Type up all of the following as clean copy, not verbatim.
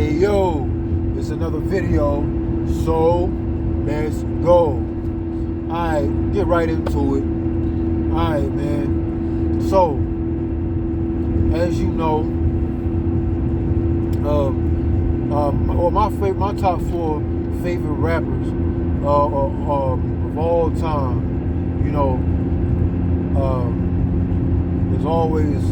Hey yo, it's another video, so let's go. Alright, get right into it. Alright, man. So, as you know, my top 4 favorite rappers of all time, you know, there's always,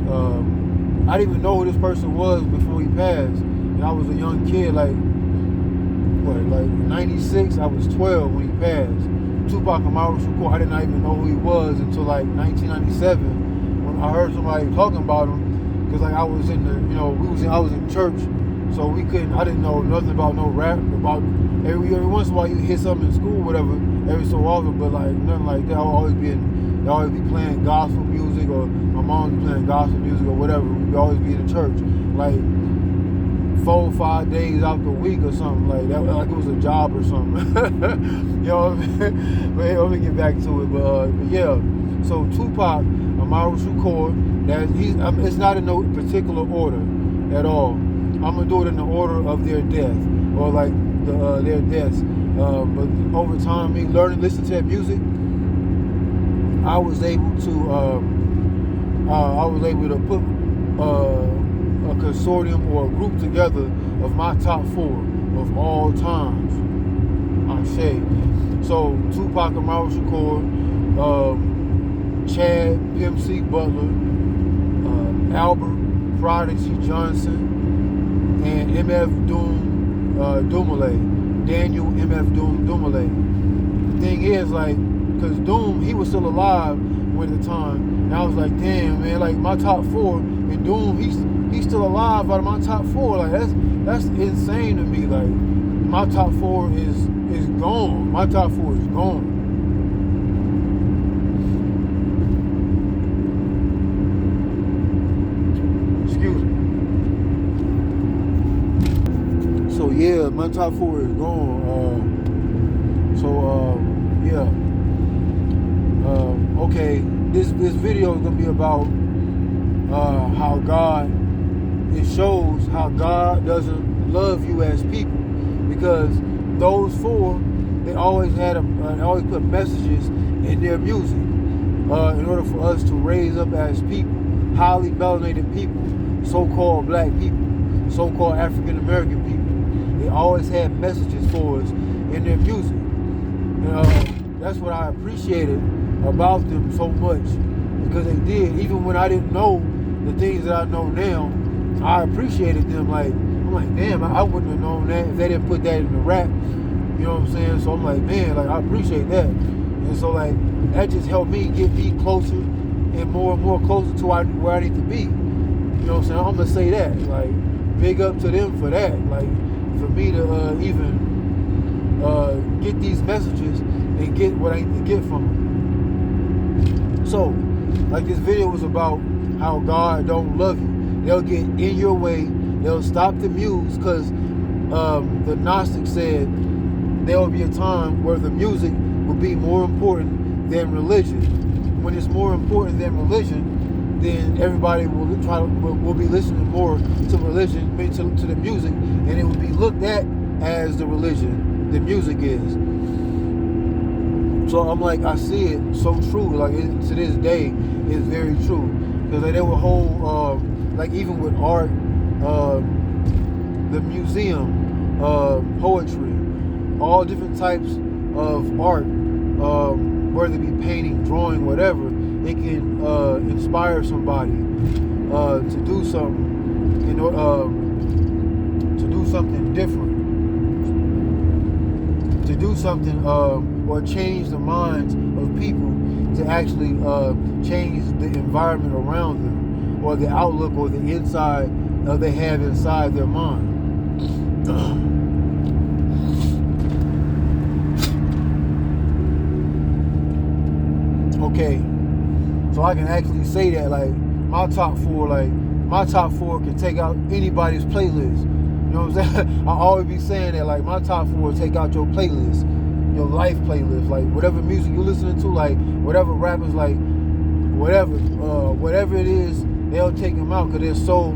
I didn't even know who this person was before he passed. And I was a young kid, like 96, I was 12 when he passed. Tupac Amaru Shakur, I did not even know who he was until like 1997 when I heard somebody talking about him. Because like I was in the, you know, I was in church, so I didn't know nothing about no rap. About every once in a while you hear something in school, whatever, every so often, but like nothing like that. I'll always be playing gospel music, or my mom would be playing gospel music or whatever. We'd always be in the church, like 4 or 5 days out the week or something like that, like it was a job or something. You know what I mean? But hey, let me get back to it. But yeah, so Tupac Amaru Shakur, it's not in no particular order at all. I'm gonna do it in the order of their death, or like their deaths. But over time, me listening to that music, I was able to put a consortium or a group together of my top 4 of all times. I say. So Tupac Amaru Shakur, Chad, Pimp C, Butler, Albert, Prodigy Johnson, and MF Dumile, Daniel MF Dumile. The thing is, like, because Doom, he was still alive at the time, and I was like, damn, man, like my top 4, and Doom, he's still alive out of my top 4. Like that's insane to me. Like my top 4 is gone. My top 4 is gone. Excuse me. So yeah, my top 4 is gone. Yeah. Okay, this video is gonna be about how God. It shows how God doesn't love you as people, because those 4, they always always put messages in their music in order for us to raise up as people, highly melanated people, so-called black people, so-called African American people. They always had messages for us in their music. That's what I appreciated about them so much, because they did. Even when I didn't know the things that I know now, I appreciated them. Like, I'm like, damn, I wouldn't have known that if they didn't put that in the rap. You know what I'm saying? So I'm like, man, like I appreciate that. And so like that just helped me get me closer and more closer to where I need to be. You know what I'm saying? I'm gonna say that. Like, big up to them for that. Like, for me to even get these messages and get what I need to get from them. So, like, this video was about how God don't love you. They'll get in your way. They'll stop the muse, because the Gnostics said there will be a time where the music will be more important than religion. When it's more important than religion, then everybody will be listening more to religion, to the music, and it will be looked at as the religion the music is. So I'm like, I see it so true. Like to this day, it's very true. Because like, they will hold, like even with art, the museum, poetry, all different types of art, whether it be painting, drawing, whatever, it can inspire somebody to do something, you know, to do something different, to do something, or change the minds of people, to actually change the environment around them, or the outlook, or the inside they have inside their mind. Okay, so I can actually say that, like, my top 4 can take out anybody's playlist. You know what I'm saying? I always be saying that, like, my top 4 take out your playlist, your life playlist, like whatever music you're listening to, like whatever rappers, like whatever it is, they'll take them out because they're so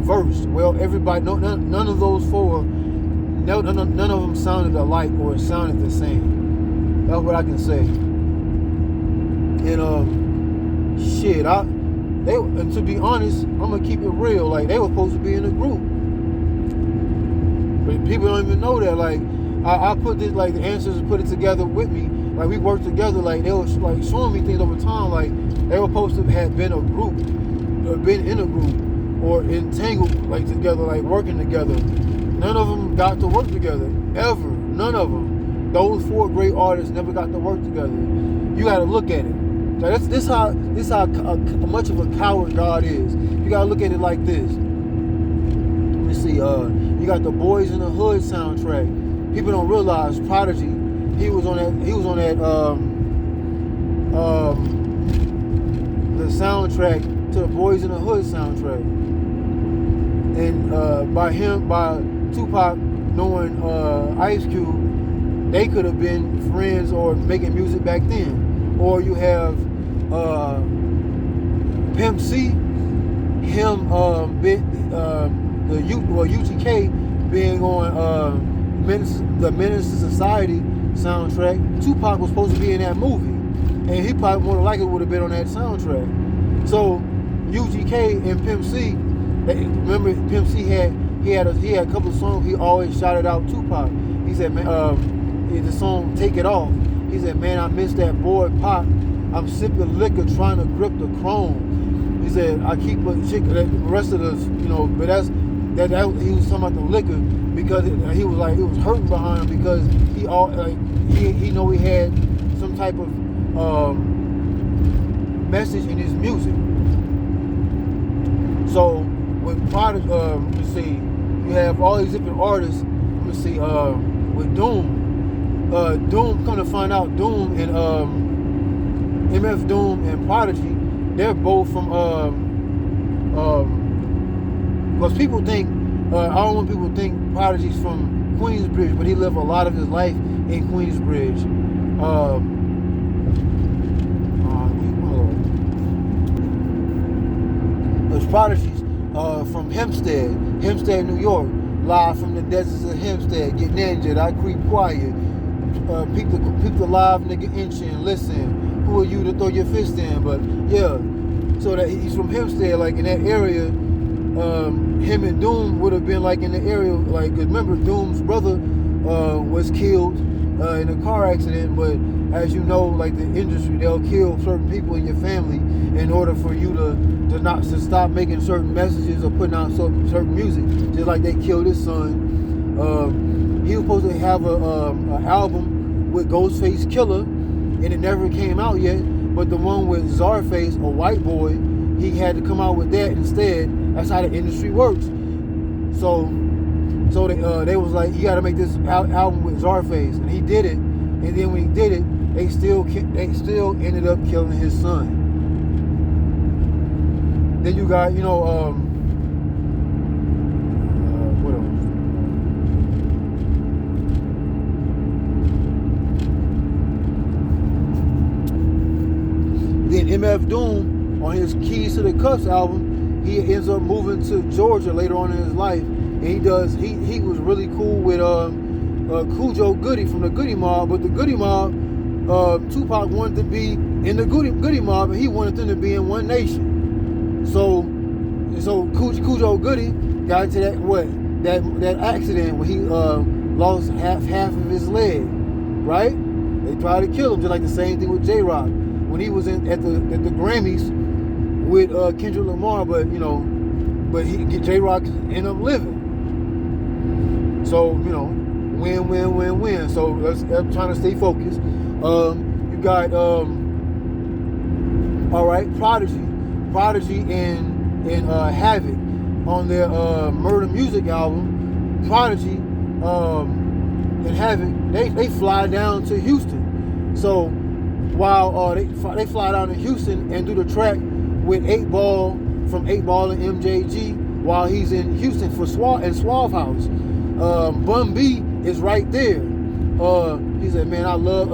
verse. Well, everybody, none of those four, none of them sounded alike or sounded the same. That's what I can say. And shit, and to be honest, I'm gonna keep it real. Like, they were supposed to be in a group, but people don't even know that. Like, I put this, like, the ancestors put it together with me. Like, we worked together. Like, they was like showing me things over time. Like, they were supposed to have been a group, or been in a group, or entangled, like, together, like working together. None of them got to work together ever. None of them. Those four great artists never got to work together. You got to look at it. So this how much of a coward God is. You got to look at it like this. Let me see. You got the Boyz In Da Hood soundtrack. People don't realize Prodigy. He was on that. The soundtrack to the Boyz In Da Hood soundtrack. And by Tupac knowing I.C.E, they could have been friends or making music back then. Or you have Pimp C, him U.G.K. being on the Menace to Society soundtrack. Tupac was supposed to be in that movie, and he probably more than likely would have been on that soundtrack. So U.G.K. and Pimp C, remember Pimp C had a couple of songs he always shouted out Tupac. He said, man, the song "Take It Off." He said, man, I miss that boy Pop. I'm sipping liquor trying to grip the chrome. He said, I keep a chick, the rest of us, but that he was talking about the liquor because he was like, it was hurting behind him because he know he had some type of message in his music. So with Prodigy, let me see, you have all these different artists. Let me see, with Doom. Doom, come to find out, Doom and MF Doom and Prodigy, they're both from because people think I don't want people to think Prodigy's from Queensbridge, but he lived a lot of his life in Queensbridge. There's Prodigy's from Hempstead, New York, live from the deserts of Hempstead. Get ninja, I creep quiet. Peep the live nigga inch and listen. Who are you to throw your fist in? But yeah, so that he's from Hempstead, like in that area. Him and Doom would have been like in the area, like, cause remember Doom's brother was killed in a car accident. But as you know, like the industry, they'll kill certain people in your family in order for you to stop making certain messages or putting out certain music. Just like they killed his son. He was supposed to have a album with Ghostface Killer, and it never came out yet. But the one with Czarface, a white boy, he had to come out with that instead. That's how the industry works. So they was like, you got to make this album with Czarface, and he did it. And then when he did it, they still ended up killing his son. Then you got, what else? Then MF Doom, on his Keys to the Cuffs album, he ends up moving to Georgia later on in his life, and he was really cool with Cujo Goody from the Goodie M.O.B, but the Goodie M.O.B, Tupac wanted to be in the Goodie M.O.B, and he wanted them to be in One Nation. So Cujo Goody got into that accident where he lost half of his leg, right? They tried to kill him, just like the same thing with J-Rock when he was at the Grammys with Kendrick Lamar, but J-Rock ended up living. So win. So I'm trying to stay focused. You got all right, Prodigy and Havoc on their Murda Muzik album. Prodigy and Havoc, they fly down to Houston. So while they fly down to Houston and do the track with 8 Ball from 8 Ball and M.J.G. while he's in Houston for Suave House. Bun B is right there. He said, man, I love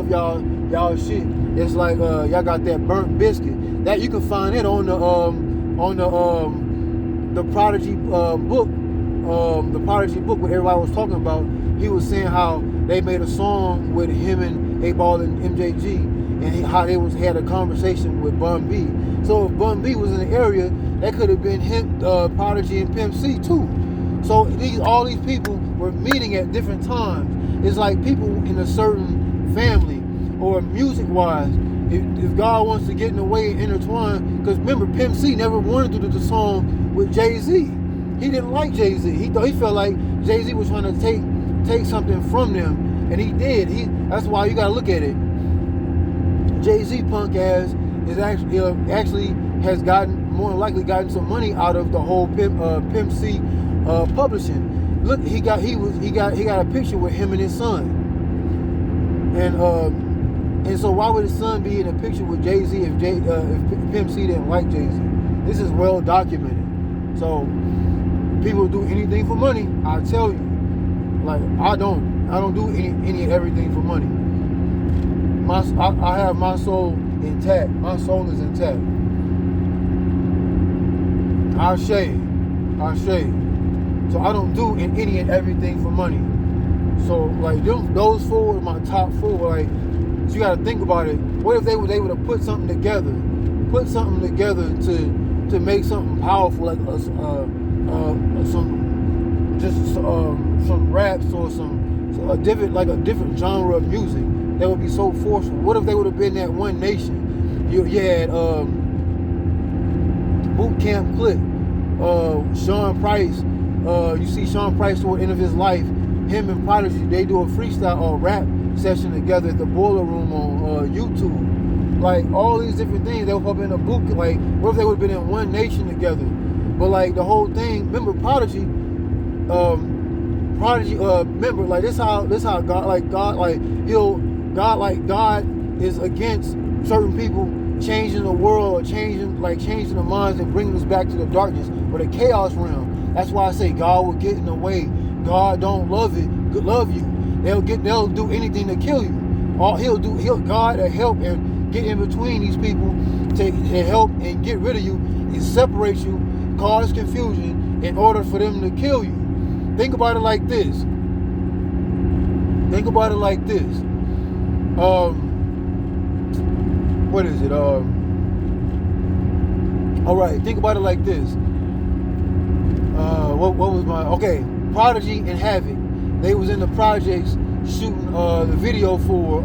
y'all shit. It's like y'all got that burnt biscuit. That you can find it on the the Prodigy book, what everybody was talking about, he was saying how they made a song with him and 8Ball and M.J.G. and how they had a conversation with Bun B. So if Bun B was in the area, that could have been him, Prodigy and Pimp C too. So all these people were meeting at different times. It's like people in a certain family or music-wise. If God wants to get in the way and intertwine, because remember, Pimp C never wanted to do the song with Jay-Z. He didn't like Jay-Z. He felt like Jay-Z was trying to take something from them, and he did. That's why you gotta look at it. Jay-Z punk ass is actually has more than likely gotten some money out of the whole Pimp C publishing. Look, he got a picture with him and his son, and so why would his son be in a picture with Jay-Z if Pimp C didn't like Jay-Z? This is well documented. So people do anything for money. I tell you, like I don't do any everything for money. I have my soul intact. My soul is intact. Ashe. So I don't do any and everything for money. So like those four are my top four. Like, so you got to think about it. What if they were able to put something together to make something powerful, like some raps or a different genre of music that would be so forceful? What if they would have been that one nation? You had Boot Camp Click, Sean Price. You see Sean Price toward the end of his life, him and Prodigy, they do a freestyle or rap session together at the Boiler Room on YouTube. Like all these different things, they would up in a boot. Like, what if they would have been in one nation together? But like the whole thing, remember Prodigy, remember, like this how God is against certain people changing the world or changing the minds and bringing us back to the darkness or the chaos realm. That's why I say God will get in the way. God don't love you. They'll do anything to kill you. God will help and get in between these people to help and get rid of you and separate you, cause confusion in order for them to kill you. Think about it like this. What is it? All right. Think about it like this. What was Prodigy and Havoc. They was in the projects shooting the video for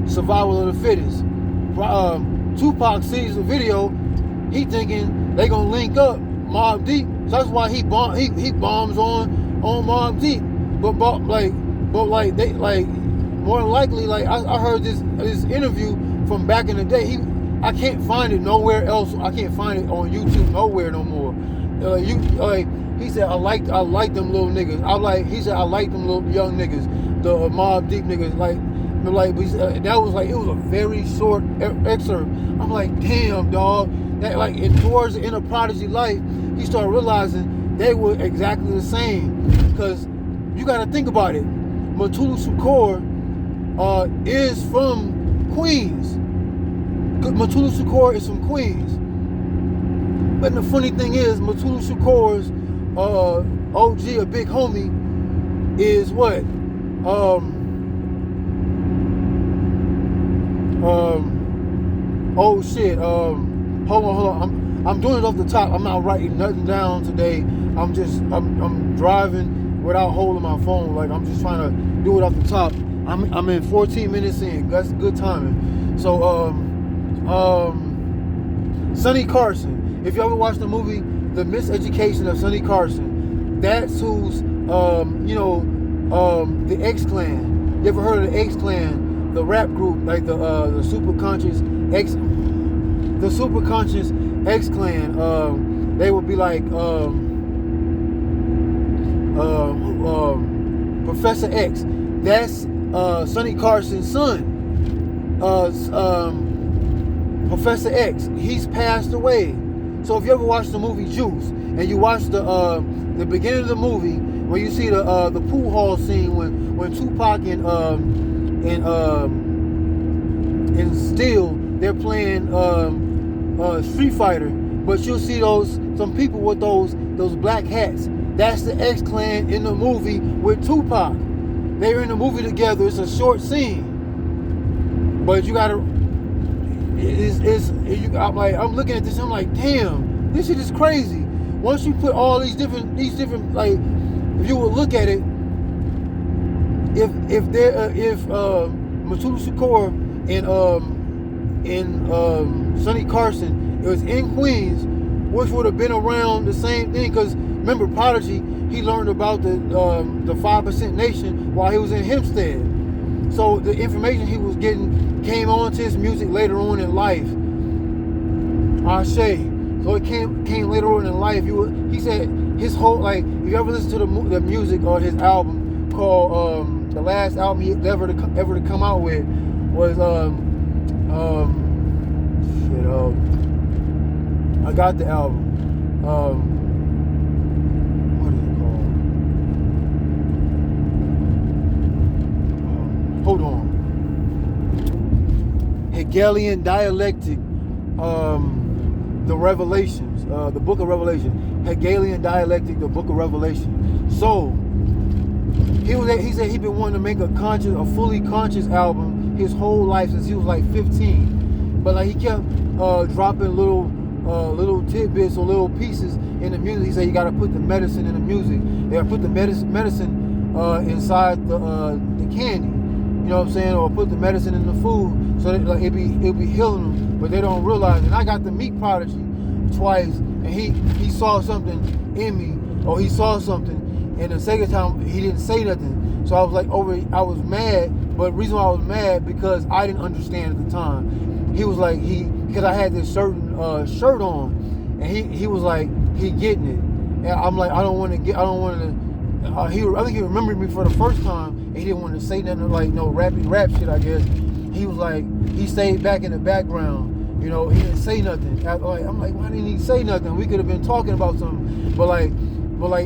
Survival of the Fittest. Tupac sees the video. He thinking they gonna link up Mobb Deep. So that's why he bombs on Mobb Deep. But they more than likely, like I heard this interview from back in the day. I can't find it nowhere else. I can't find it on YouTube nowhere no more. He said I like them little niggas. He said I like them little young niggas, the Mobb Deep niggas. That was it was a very short excerpt. I'm like, damn, dog. That and towards the end of Prodigy life, he started realizing they were exactly the same. Because you got to think about it. Mutulu Shakur is from Queens. Mutulu Shakur is from Queens. But the funny thing is, Mutulu Shakur's OG, a big homie, is what? Oh shit. Hold on. I'm doing it off the top. I'm not writing nothing down today. I'm driving without holding my phone. Like, I'm just trying to do it off the top. I'm in 14 minutes in. That's good timing. So Sonny Carson. If you ever watched the movie The Miseducation of Sonny Carson, that's who's the X-Clan. You ever heard of the X-Clan? The rap group, like the super conscious X-Clan. They would be like Professor X. That's Sonny Carson's son. Professor X. He's passed away. So if you ever watched the movie Juice and you watch the beginning of the movie where you see the pool hall scene when Tupac and Stele, they're playing Street Fighter, But you'll see some people with those black hats. That's the X-Clan in the movie with Tupac. They were in the movie together. It's a short scene. But you gotta, I'm looking at this, I'm like, damn, this shit is crazy. Once you put all these different, like, if you would look at it, if Mutulu Shakur and Sonny Carson, it was in Queens, which would have been around the same thing, because remember Prodigy, he learned about the 5% Nation while he was in Hempstead. So the information he was getting came on to his music later on in life. I.C.E. So it came later on in life. He said his whole, like, if you ever listen to the music or his album called the last album he ever to come out with was I got the album. What is it called? Hold on. Hegalian Dialectic, the Revelations, the Book of Revelation. Hegalian Dialectic, the Book of Revelation. So he said he'd been wanting to make a fully conscious album his whole life since he was like 15. But like he kept dropping little tidbits or little pieces in the music. He said you got to put the medicine in the music. They got to put the medicine inside the candy. You know what I'm saying? Or put the medicine in the food so that like, it'll be healing them. But they don't realize. And I got to meet Prodigy twice, and he saw something in me, or he saw something. And the second time he didn't say nothing. So I was like I was mad. But the reason why I was mad because I didn't understand at the time. He was like because I had this certain shirt on, and he was like he getting it, and I'm like I think he remembered me for the first time, and he didn't want to say nothing like no rap shit. I guess he was like he stayed back in the background, you know. He didn't say nothing. I'm like why didn't he say nothing? We could have been talking about something, but like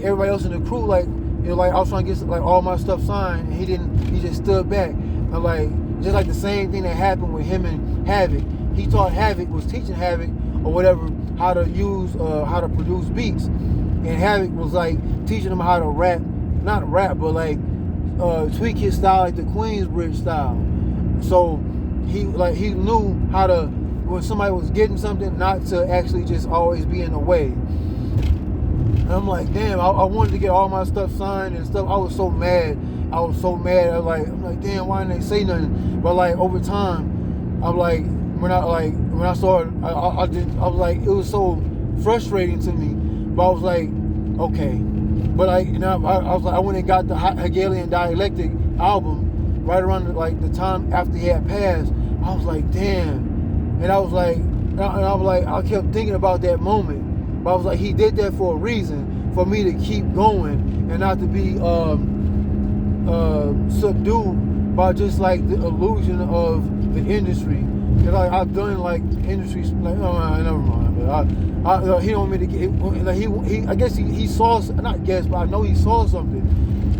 everybody else in the crew, like you know, like I was trying to get like all my stuff signed, and he didn't. He just stood back. I'm like just like the same thing that happened with him and Havoc. He taught Havoc, was teaching Havoc or whatever, how to produce beats. And Havoc was like teaching him how to rap, not rap, but like tweak his style like the Queensbridge style. So he knew how to, when somebody was getting something, not to actually just always be in the way. And I'm like, damn, I wanted to get all my stuff signed and stuff. I was so mad. I'm like, damn, why didn't they say nothing? But like over time, I'm like, when I started, I was like, it was so frustrating to me. But I was like, okay. But I was like, I went and got the Hegalian Dialectic album right around the time after he had passed. I was like, damn. And I was like, I kept thinking about that moment. But I was like, he did that for a reason, for me to keep going and not to be subdued by just like the illusion of the industry. Cause like I've done like industry, like never mind. But he don't want me to get. Like I guess he saw, not guess, but I know he saw something.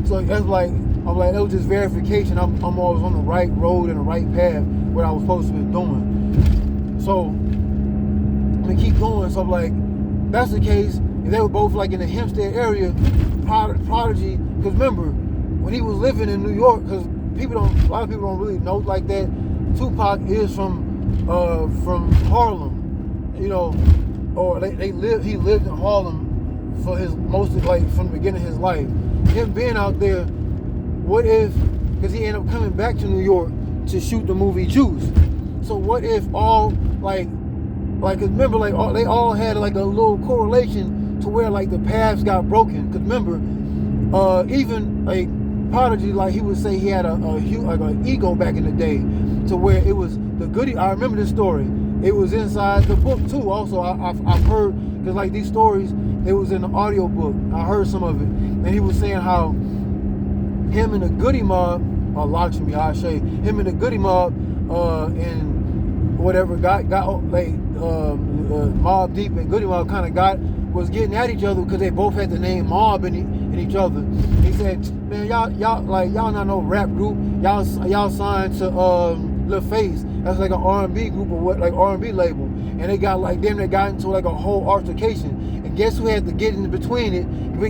So that's like I'm like that was just verification. I'm always on the right road and the right path what I was supposed to be doing. So I'm gonna keep going. So I'm like, that's the case. If they were both like in the Hempstead area, Prodigy. Because remember when he was living in New York, because a lot of people don't really know like that. Tupac is from Harlem, you know, or he lived in Harlem for his from the beginning of his life. Him being out there, what if, because he ended up coming back to New York to shoot the movie Juice. So what if all remember they all had like a little correlation to where like the paths got broken. Because remember, even like Prodigy, like he would say he had an ego back in the day, to where it was the Goodie. I remember this story. It was inside the book too. Also, I've heard, because like these stories, it was in the audio book. I heard some of it, and he was saying how him and the Goodie M.O.B, or Lakshmi, I say, him and the Goodie M.O.B, and whatever got like Mobb Deep and Goodie M.O.B was getting at each other because they both had the name Mob in each other. He said, man, y'all not no rap group. Y'all signed to LaFace. That's like an R&B group or what, like R&B label, and they got like them. They got into like a whole altercation, and guess who had to get in between it?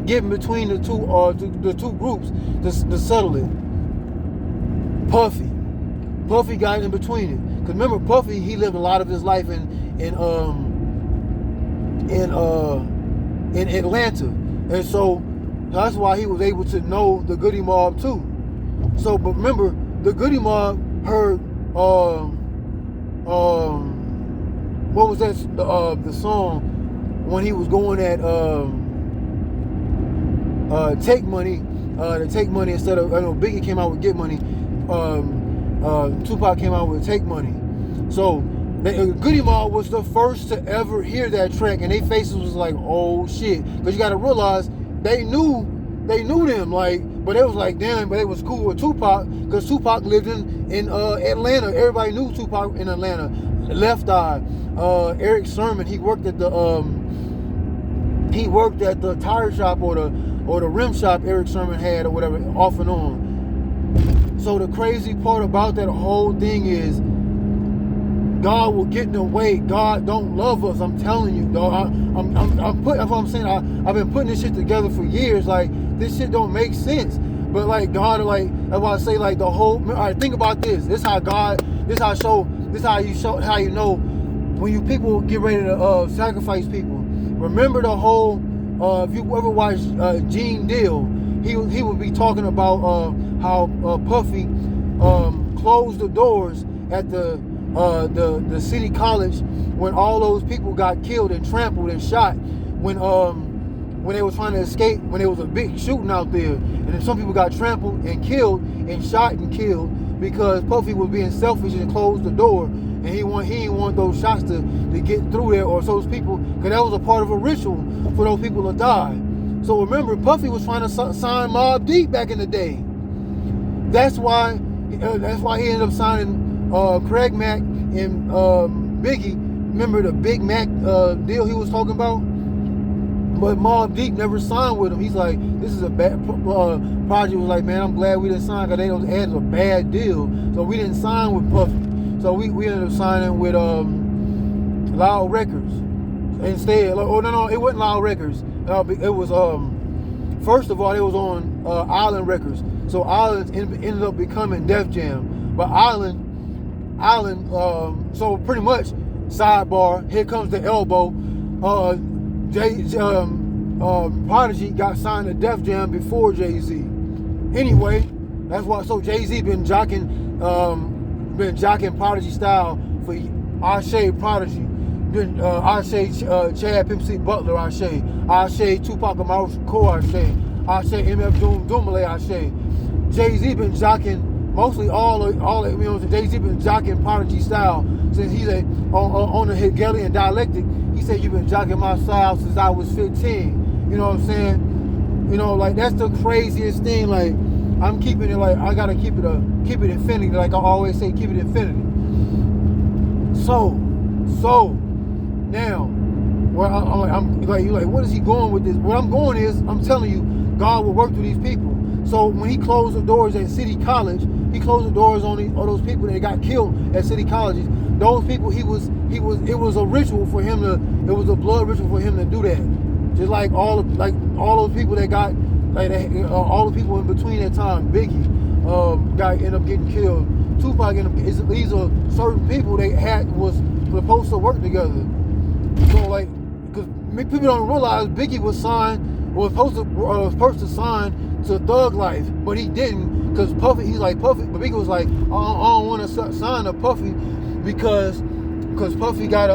Get in between the two groups to settle it. Puffy. Puffy got in between it. Cause remember, Puffy, he lived a lot of his life in Atlanta, and so that's why he was able to know the Goodie M.O.B too. So, but remember, the Goodie M.O.B heard what was that? The song when he was going at Take Money, to Take Money instead of, I know Biggie came out with Get Money. Tupac came out with Take Money. So Goodie M.O.B was the first to ever hear that track, and their faces was like, oh shit. Because you got to realize they knew them, like, but it was like, damn, but it was cool with Tupac because Tupac lived in Atlanta. Everybody knew Tupac in Atlanta. Left Eye, Erick Sermon, he worked at the tire shop or the rim shop Erick Sermon had or whatever, off and on. So the crazy part about that whole thing is God will get in the way. God don't love us. I'm telling you, dog. That's what I'm saying. I've been putting this shit together for years. Like, this shit don't make sense. But like God, like, that's why I say, like, the whole. All right, think about this. This how you know when you people get ready to sacrifice people. Remember the whole. If you ever watched Gene Deal, he would be talking about how Puffy closed the doors at the city college when all those people got killed and trampled and shot when they were trying to escape, when there was a big shooting out there, and then some people got trampled and killed and shot and killed because Puffy was being selfish and closed the door, and he didn't want those shots to get through there, or those people, because that was a part of a ritual for those people to die. So remember, Puffy was trying to sign Mobb Deep back in the day. That's why he ended up signing Craig Mack and Biggie. Remember the Big Mac deal he was talking about? But Mobb Deep never signed with him. He's like, this is a bad. Prodigy was like, man, I'm glad we didn't sign because they had a bad deal. So we didn't sign with Puffy. So we ended up signing with Loud Records instead. Oh no, it wasn't Loud Records. It was first of all, it was on Island Records. So Island ended up becoming Def Jam. But Island. So pretty much, sidebar. Here comes the elbow. Prodigy got signed to Def Jam before Jay-Z. Anyway, that's why. So Jay-Z been jocking Prodigy style for I.C.E. Prodigy. Then I.C.E. Chad Pimp C Butler. I.C.E. Tupac Amaru Shakur. I.C.E. MF Dumile. I.C.E. Jay-Z been jocking mostly all Jay-Z been jocking Prodigy style since he's on the Hegalian Dialectic. He said, you've been jocking my style since I was 15. You know what I'm saying? You know, like, that's the craziest thing. Like, I'm keeping it, like, I gotta keep it infinity. Like I always say, keep it infinity. So now, well, I'm like, you're like, what is he going with this? What I'm going is, I'm telling you, God will work through these people. So when he closed the doors at City College, he closed the doors on those people that got killed at City Colleges. Those people, it was a ritual for him to, it was a blood ritual for him to do that. Just like all those people that got, all the people in between that time, Biggie, ended up getting killed. Tupac, these are certain people they was supposed to work together. So like, because people don't realize Biggie was supposed to sign to Thug Life, but he didn't, because Puffy, he's like, Puffy, but Biggie was like, I don't want to sign to Puffy because Puffy got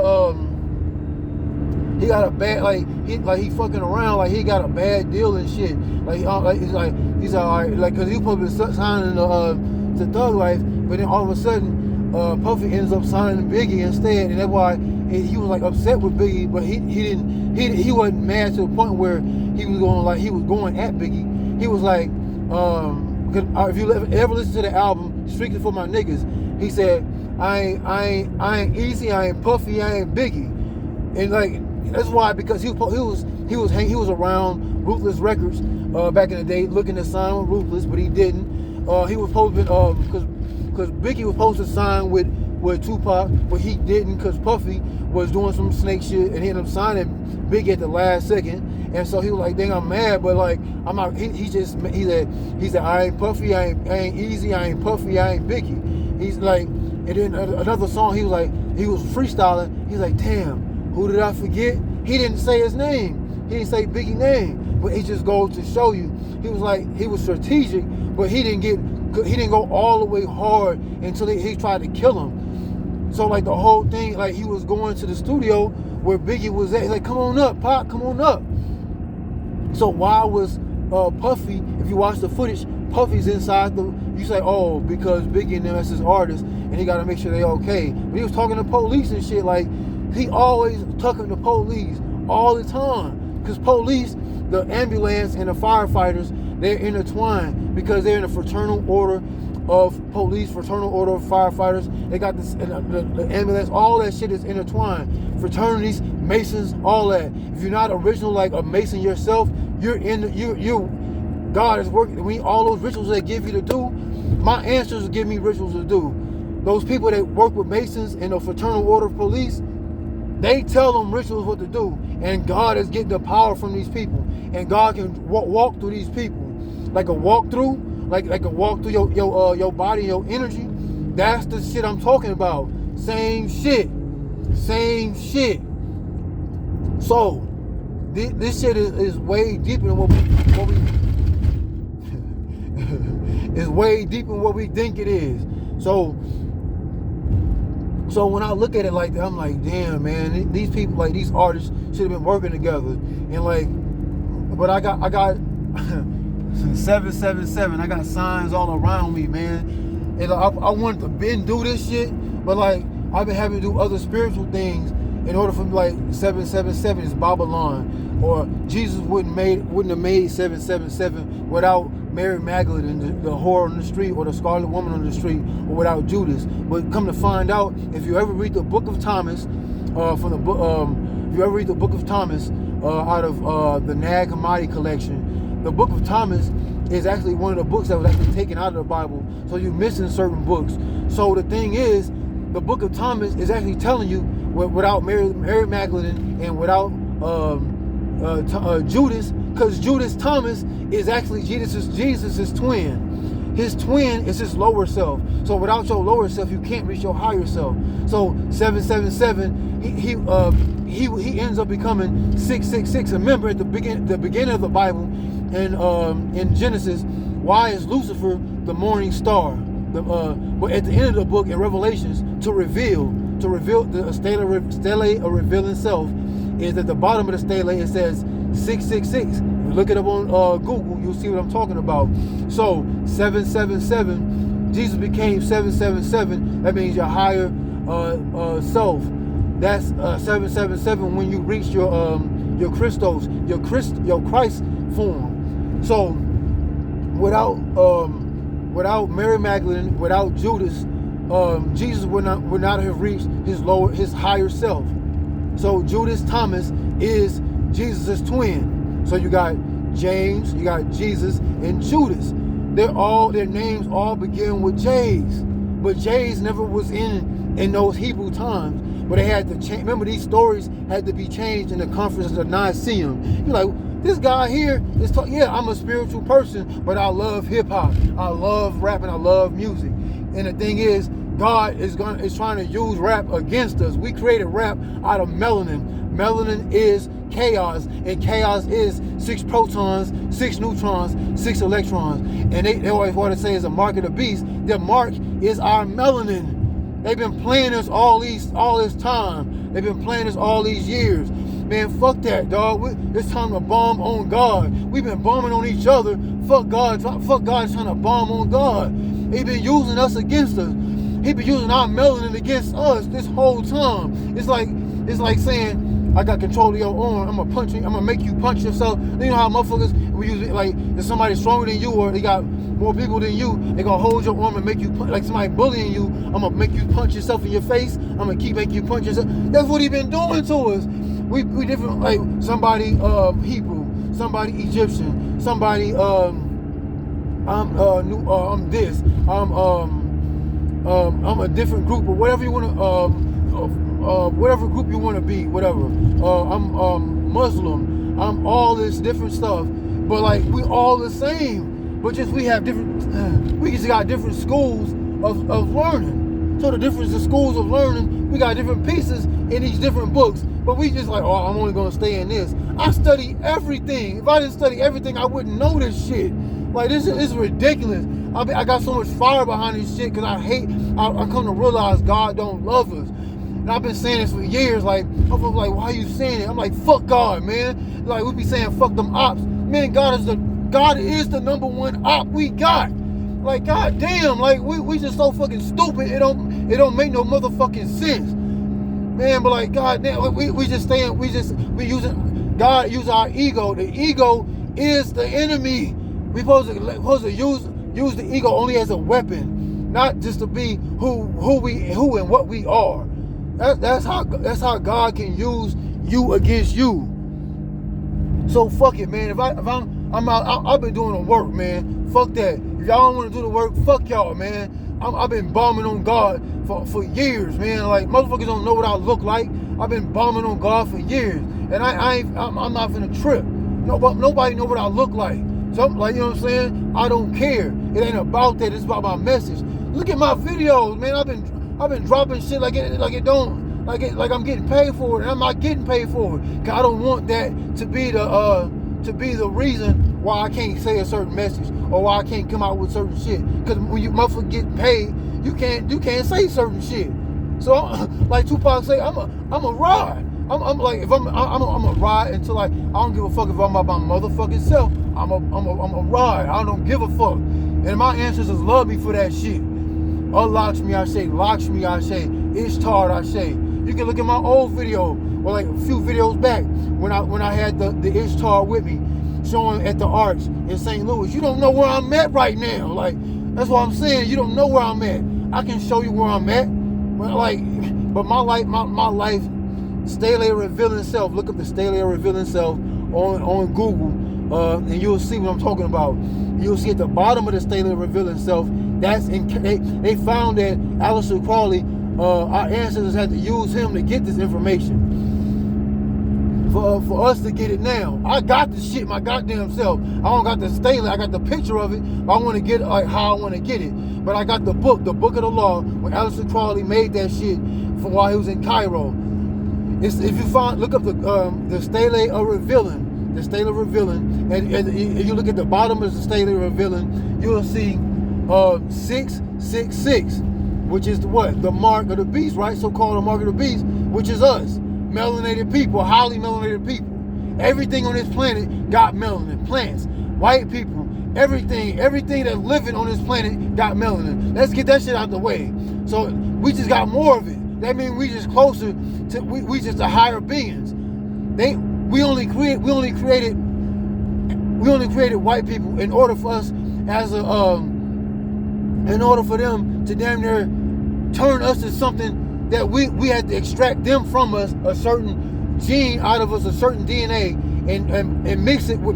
he got a bad, he fucking around, like he got a bad deal and shit, he's all right, like, because he was supposed to be signing to Thug Life, but then all of a sudden Puffy ends up signing Biggie instead, and that's why he was like upset with Biggie, but he wasn't mad to the point where he was going at Biggie. He was like, if you ever listen to the album Strictly for My Niggas, he said, I ain't Easy, I ain't Puffy, I ain't Biggie, and like, that's why, because he was around Ruthless Records back in the day, looking to sign with Ruthless, but he didn't. He was supposed to, because Biggie was supposed to sign with with Tupac, but he didn't because Puffy was doing some snake shit and he ended up signing Biggie at the last second. And so he was like, dang, I'm mad, but like, I'm not, he said, I ain't Puffy, I ain't Easy, I ain't Puffy, I ain't Biggie. He's like, and then another song, he was freestyling. He's like, damn, who did I forget? He didn't say his name. He didn't say Biggie's name, but it just goes to show you, he was like, he was strategic, but he didn't go all the way hard until he tried to kill him. So like the whole thing, like he was going to the studio where Biggie was at. He's like, come on up, Pop, come on up. So why was Puffy, if you watch the footage, Puffy's inside you say, oh, because Biggie and them as his artist, and he got to make sure they okay. But he was talking to police and shit. Like, he always talking to police all the time. Because police, the ambulance and the firefighters, they're intertwined because they're in a fraternal order of police, fraternal order of firefighters. They got this, the ambulance, all that shit is intertwined. Fraternities, Masons, all that. If you're not original like a Mason yourself, God is working. All those rituals they give you to do, my ancestors give me rituals to do. Those people that work with Masons in the fraternal order of police, they tell them rituals what to do. And God is getting the power from these people. And God can walk through these people. Like a walkthrough, like a walk through your body, your energy. That's the shit I'm talking about. Same shit. So this shit is way deeper than what we it's way deeper than what we think it is. So when I look at it like that, I'm like, damn, man, these people, like these artists, should have been working together. And like, but I got 777. I got signs all around me, man. And I wanted to do this shit, but like I've been having to do other spiritual things in order for like 777 is Babalon, or Jesus wouldn't have made 777 without Mary Magdelan, the whore on the street, or the scarlet woman on the street, or without Judus. But come to find out, if you ever read the Book of Thomas, if you ever read the Book of Thomas out of the Nag Hamadi collection, the Book of Thomas is actually one of the books that was actually taken out of the Bible. So you're missing certain books. So the thing is, the Book of Thomas is actually telling you without Mary Magdalene and without Judas, because Judas Thomas is actually Jesus' twin. His twin is his lower self. So without your lower self, you can't reach your higher self. So 777, he ends up becoming 666. Remember at the beginning of the Bible, in Genesis, why is Lucifer the morning star? But at the end of the book in Revelations, to reveal the Stele of Revealing self, is at the bottom of the stele. It says 666. If you look it up on Google, you'll see what I'm talking about. So 777, Jesus became 777. That means your higher self. That's 777 when you reach your Christos, your Christ form. So without Mary Magdalene, without Judas, Jesus would not have reached his higher self. So Judas Thomas is Jesus' twin. So you got James, you got Jesus, and Judas. Their names all begin with J's. But J's never was in those Hebrew times. But they had to change. Remember, these stories had to be changed in the conference of I.C.E. You're like, this guy here is yeah, I'm a spiritual person, but I love hip hop. I love rap and I love music. And the thing is, God is trying to use rap against us. We created rap out of melanin. Melanin is chaos, and chaos is 6 protons, 6 neutrons, 6 electrons. And they always want to say it's a mark of the beast. The mark is our melanin. They've been playing us all this time. They've been playing us all these years. Man, fuck that, dog. It's time to bomb on God. We've been bombing on each other. Fuck God. Fuck God trying to bomb on God. They've been using us against us. He been using our melanin against us this whole time. It's like saying, I got control of your arm. I'm gonna punch you. I'm gonna make you punch yourself. You know how motherfuckers, we use it like if somebody's stronger than you or they got more people than you, they gonna hold your arm and make you like somebody bullying you. I'm gonna make you punch yourself in your face. I'm gonna make you punch yourself. That's what he been doing to us. We different, like somebody Hebrew, somebody Egyptian, somebody I'm this, I'm I'm a different group or whatever you want to, whatever group you want to be, whatever. I'm Muslim. I'm all this different stuff, but like we all the same, but just we have different. We just got different schools of learning. So the difference of schools of learning, we got different pieces in these different books, but we just like, oh, I'm only gonna stay in this. I study everything. If I didn't study everything, I wouldn't know this shit. Like this is ridiculous. I got so much fire behind this shit because I come to realize God don't love us. And I've been saying this for years. Like, I'm like, why are you saying it? I'm like, fuck God, man. Like, we be saying fuck them ops. Man, God is the #1 op we got. Like, god damn, like we just so fucking stupid. It don't make no motherfucking sense. Man, but like, god damn, we using God use our ego. The ego is the enemy. We supposed to use the ego only as a weapon, not just to be who and what we are. That's how God can use you against you. So fuck it, man. If I'm out, I've been doing the work, man. Fuck that. If y'all don't want to do the work, fuck y'all, man. I've been bombing on God for years, man. Like, motherfuckers don't know what I look like. I've been bombing on God for years, and I'm not finna trip. Nobody know what I look like. So I'm like, you know what I'm saying? I don't care. It ain't about that. It's about my message. Look at my videos, man. I've been dropping shit like I'm getting paid for it, and I'm not getting paid for it. Cause I don't want that to be the reason why I can't say a certain message or why I can't come out with certain shit. Cause when you motherfucker get paid, you can't say certain shit. So like Tupac say, I'm a ride. I'm like, if I'm a ride until like I don't give a fuck if I'm by my motherfucking self. I'm a ride. I don't give a fuck. And my ancestors love me for that shit. Lakshmi, I say. Lakshmi, I say. Ishtar, I say. You can look at my old video, or like a few videos back, when I had the Ishtar with me, showing at the Arch in St. Louis. You don't know where I'm at right now. Like, that's what I'm saying. You don't know where I'm at. I can show you where I'm at. But my life, Stele of Revealing Self. Look up the Stele of Revealing Self on Google, and you'll see what I'm talking about. You'll see at the bottom of the Stele of Revealing Self, they found that Aleister Crowley, our ancestors had to use him to get this information. For us to get it now. I got the shit my goddamn self. I don't got the Stele, I got the picture of it. I want to get it like how I want to get it. But I got the book of the law, when Aleister Crowley made that shit for while he was in Cairo. If you look up the Stele of Revealing, and you look at the bottom of the Stele of Revealing, you'll see 666, which is the mark of the beast, right? So-called the mark of the beast, which is us, melanated people, highly melanated people. Everything on this planet got melanin. Plants, white people, everything that's living on this planet got melanin. Let's get that shit out the way. So we just got more of it. That means we just closer to we just the higher beings. We only created white people in order for us in order for them to damn near turn us to something that we had to extract them from us, a certain gene out of us, a certain DNA, and mix it with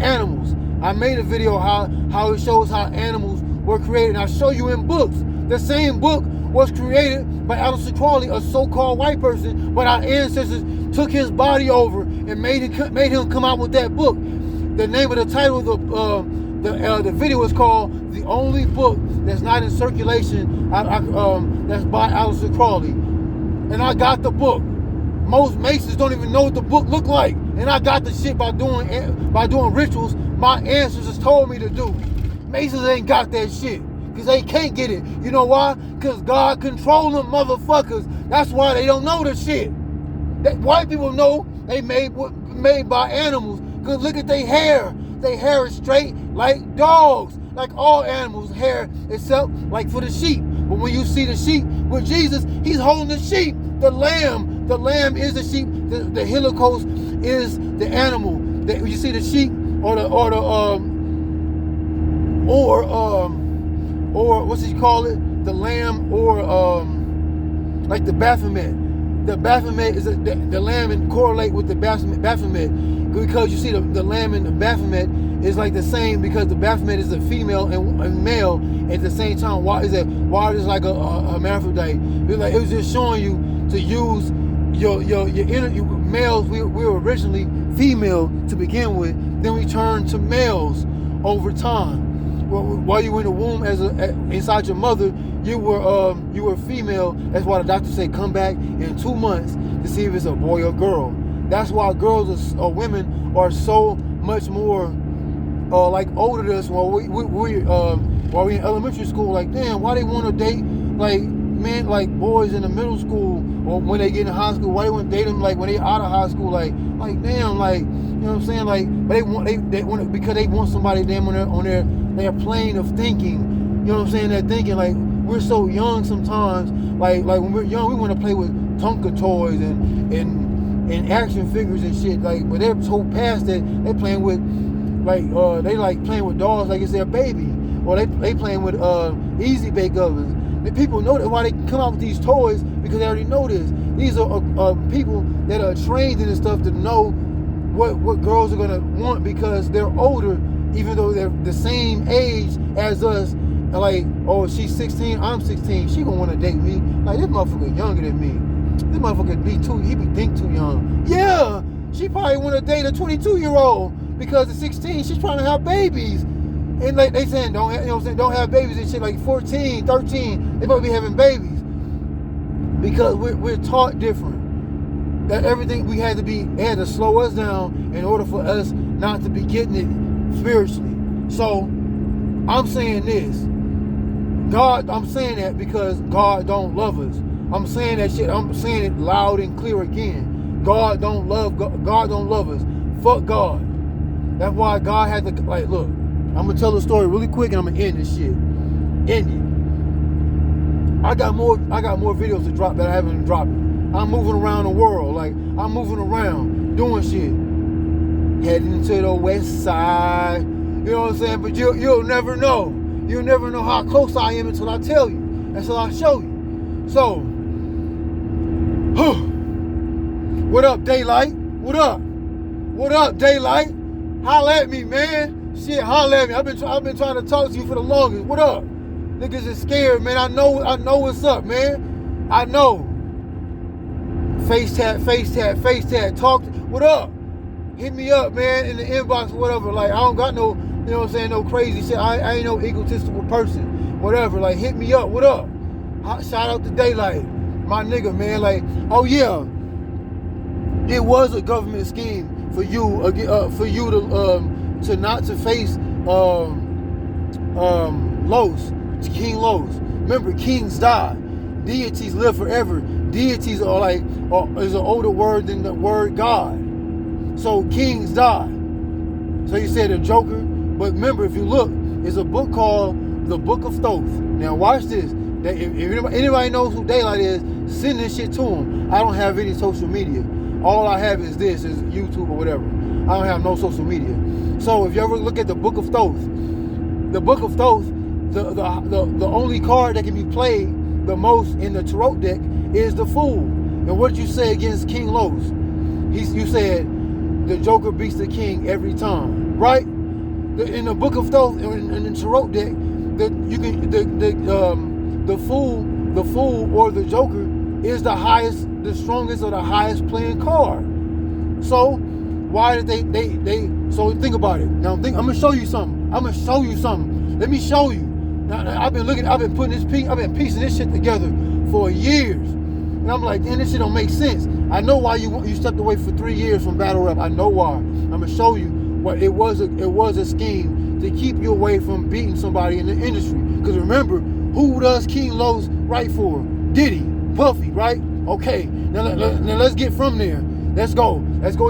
animals. I made a video how it shows how animals were created. And I show you in books. The same book was created by Aleister Crowley, a so-called white person, but our ancestors took his body over and made him come out with that book. The name of the title of the video is called "The Only Book That's Not in Circulation." That's by Aleister Crowley, and I got the book. Most Masons don't even know what the book look like, and I got the shit by doing rituals my ancestors told me to do. Masons ain't got that shit. Because they can't get it. You know why? Because God control them motherfuckers. That's why they don't know the shit. That white people know they made by animals. Because look at their hair. Their hair is straight like dogs. Like all animals' hair, except like for the sheep. But when you see the sheep with Jesus, he's holding the sheep. The lamb is the sheep. The helicos is the animal. You see the sheep or what's he call it? The lamb, or like the Baphomet. The Baphomet is the lamb, and correlate with the Baphomet because you see the lamb and the Baphomet is like the same because the Baphomet is a female and male at the same time. Why is it like a hermaphrodite? It was just showing you to use your inner males. We were originally female to begin with, then we turned to males over time. While you were in the womb inside your mother, you were female. That's why the doctor said come back in 2 months to see if it's a boy or girl. That's why girls or women are so much more like older than us. While we in elementary school, like damn, why they want to date like men, like boys in the middle school or when they get in high school? Why they want to date them like when they out of high school? Like damn, like you know what I'm saying? Like, but they want because they want somebody damn on their plane of thinking. You know what I'm saying? They're thinking like we're so young sometimes. Like when we're young, we want to play with Tonka toys and action figures and shit. Like, but they're so past that they're playing with they like playing with dolls like it's their baby, or they playing with easy bake ovens. The people know that why they come out with these toys because they already know this. These are people that are trained in this stuff to know what girls are gonna want because they're older, even though they're the same age as us. Like, oh, she's 16, I'm 16, she gonna wanna date me. Like, this motherfucker younger than me. This motherfucker he think too young. Yeah, she probably wanna date a 22-year-old because at 16 she's trying to have babies. And like they saying don't have babies and shit. Like 14, 13, they probably be having babies because we're taught different. That everything they had to slow us down in order for us not to be getting it spiritually. So I'm saying this. I'm saying that because God don't love us. I'm saying that shit. I'm saying it loud and clear again. God don't love us. Fuck God. That's why God had to like look. I'm gonna tell the story really quick and I'm gonna end this shit. End it. I got more videos to drop that I haven't dropped. I'm moving around the world. Like I'm moving around, doing shit. Heading to the west side. You know what I'm saying? But you'll never know. You'll never know how close I am until I tell you. Until I show you. So what up, Daylyt? What up? What up, Daylyt? Holla at me, man. Shit, holla at me. I've been trying to talk to you for the longest. What up? Niggas is scared, man. I know what's up, man. I know. Face tap. Talk. What up? Hit me up, man, in the inbox or whatever. Like, I don't got no, you know what I'm saying, no crazy shit. I ain't no egotistical person. Whatever. Like, hit me up. What up? Shout out to Daylyt. My nigga, man. Like, oh yeah. It was a government scheme for you to not to face King Los. Remember, kings die. Deities live forever. Deities is an older word than the word God. So kings die. So you said a joker, but remember, if you look, there's a book called The Book of Thoth. Now watch this. If anybody knows who Daylyt is, send this shit to him. I don't have any social media. All I have is YouTube or whatever. I don't have no social media. So if you ever look at the Book of Thoth, the only card that can be played the most in the tarot deck is the Fool. And what did you say against King Los? You said the Joker beats the King every time, right? In the Book of Thoth, in the tarot deck, the Fool or the Joker is the highest, the strongest, or the highest playing card. So why did they? So think about it. Now I'm gonna show you something. Let me show you. Now, I've been piecing this shit together for years, and I'm like, damn, this shit don't make sense. I know why you stepped away for 3 years from battle rap. I know why. I'm gonna show you what it was. It was a scheme to keep you away from beating somebody in the industry. Because remember, who does King Los write for? Diddy, Puffy, right? Okay. Now let's get from there. Let's go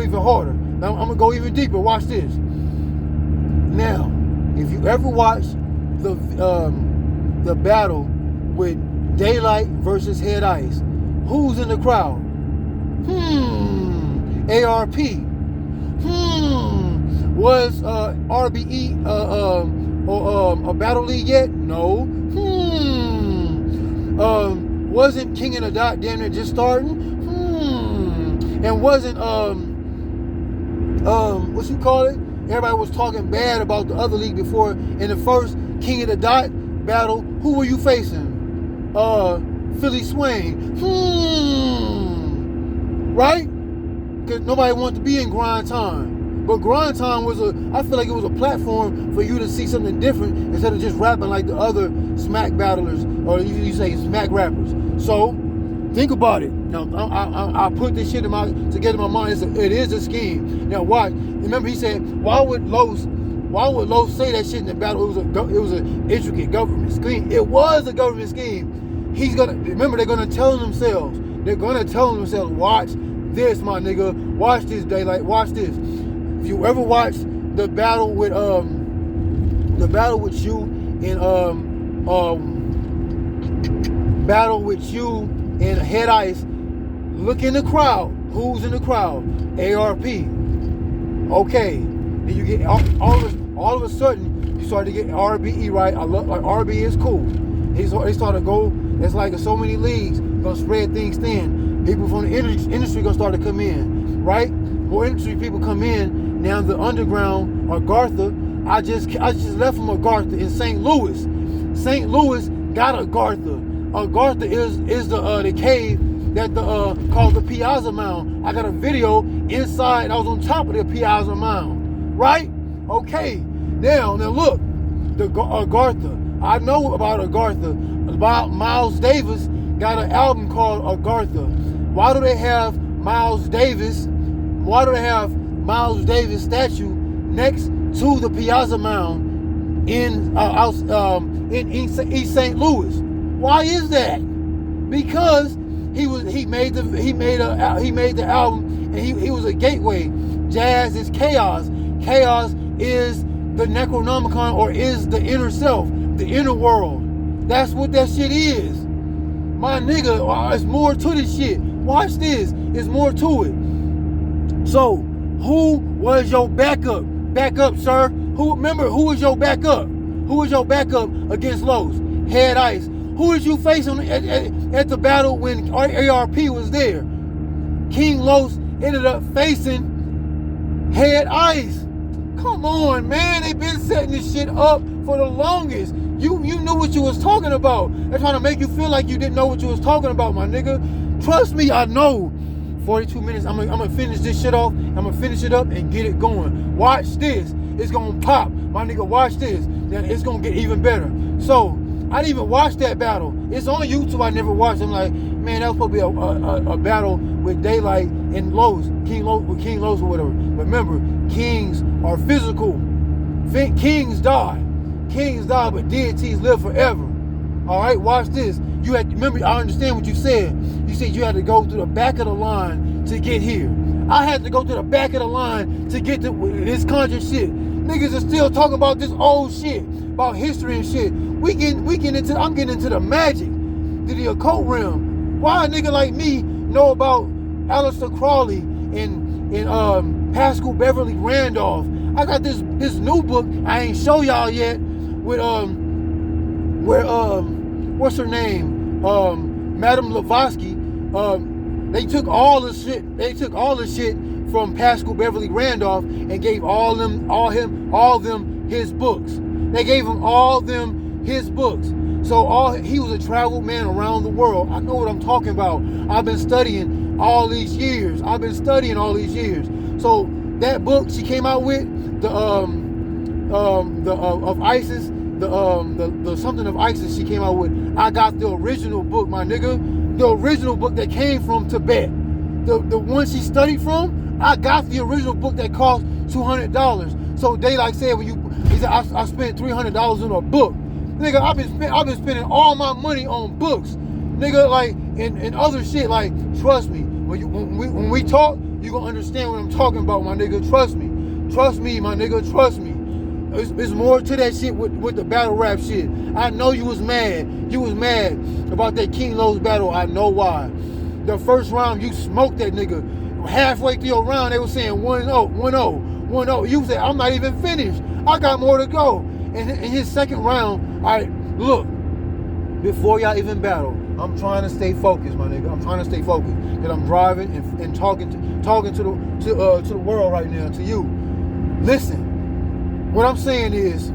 even harder. Now I'm gonna go even deeper. Watch this. Now, if you ever watch the battle with Daylyt versus Head Ice, who's in the crowd? ARP. Was RBE a battle league yet? No. Wasn't King of the Dot damn near just starting? And wasn't what you call it? everybody was talking bad about the other league before. In the first King of the Dot battle, who were you facing? Philly Swain. Right? Because nobody wanted to be in grind time. But grind time was I feel like it was a platform for you to see something different instead of just rapping like the other smack battlers, or you say smack rappers. So, think about it. Now, I put this shit together in my mind. It is a scheme. Now, watch. Remember, he said, why would Los say that shit in the battle? It was an intricate government scheme. It was a government scheme. Remember, they're gonna tell themselves. Watch this, my nigga. Watch this, Daylyt. Watch this. If you ever watch the battle with you and Head Ice, look in the crowd. Who's in the crowd? ARP. Okay. Then you get all of a sudden you start to get RBE right. I love, like, RB is cool. They start to go. It's like so many leagues gonna spread things thin. People from the industry gonna start to come in, right? More industry people come in. Now the underground, Agartha. I just left from Agartha in St. Louis. St. Louis got Agartha. Agartha is the cave that called the Piasa Mound. I got a video inside. I was on top of the Piasa Mound, right? Okay. Now look, the Agartha. I know about Agartha. About Miles Davis got an album called Agartha. Why do they have Miles Davis statue next to the Piasa Mound in East St. Louis? Why is that? Because he made the album, and he was a gateway. Jazz is chaos. Chaos is the Necronomicon, or is the inner self, the inner world. That's what that shit is. My nigga, it's more to this shit. Watch this. It's more to it. So, who was your backup? Backup, sir. Who was your backup? Who was your backup against Los? Head Ice. Who did you face at the battle when ARP was there? King Los ended up facing Head Ice. Come on, man. They've been setting this shit up for the longest. You knew what you was talking about. They're trying to make you feel like you didn't know what you was talking about, my nigga. Trust me, I know. 42 minutes. I'm gonna finish this shit off. I'm gonna finish it up and get it going. Watch this. It's gonna pop. My nigga, watch this. Then it's gonna get even better. So, I didn't even watch that battle. It's on YouTube. I never watched. I'm like, man, that was probably a battle with Daylyt and Los, King Los or whatever. But remember, kings are physical. Kings die. Kings die, but deities live forever. All right, watch this. Remember, I understand what you said. You said you had to go through the back of the line to get here. I had to go through the back of the line to get to this conjure shit. Niggas are still talking about this old shit, about history and shit. I'm getting into the magic, to the occult realm. Why a nigga like me know about Aleister Crowley and Paschal Beverly Randolph? I got this new book I ain't show y'all yet with what's her name? Madame Blavatsky. They took all the shit from Paschal Beverly Randolph and gave all them his books. They gave him all them his books. So he was a traveled man around the world. I know what I'm talking about. I've been studying all these years. So that book she came out with, the of ISIS, the something of ISIS she came out with. I got the original book, my nigga. The original book that came from Tibet. The one she studied from, I got the original book that cost $200. So Daylyt said he said I spent $300 on a book. Nigga, I've been spending all my money on books. Nigga, like and other shit. Like, trust me, when we talk, you gonna understand what I'm talking about, my nigga. Trust me, my nigga. Trust me. It's more to that shit with the battle rap shit. I know you was mad. You was mad about that King Los battle. I know why. The first round, you smoked that nigga. Halfway through your round, they were saying 1-0, 1-0, 1-0. You said, I'm not even finished. I got more to go. And in his second round, look, before y'all even battle, I'm trying to stay focused, my nigga. I'm trying to stay focused. Because I'm driving and talking to the world right now, to you. Listen. what I'm saying is,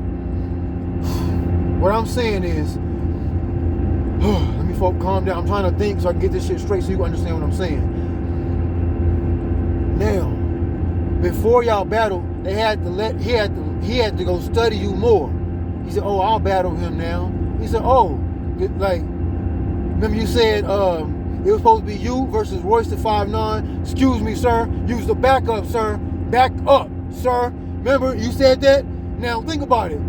let me calm down. I'm trying to think so I can get this shit straight so you can understand what I'm saying. Now, before y'all battle, he had to go study you more. He said, oh, I'll battle him now. He said, oh, like, remember you said it was supposed to be you versus Royce the 5'9". Excuse me, sir. Use the backup, sir. Back up, sir. Remember you said that? Now think about it.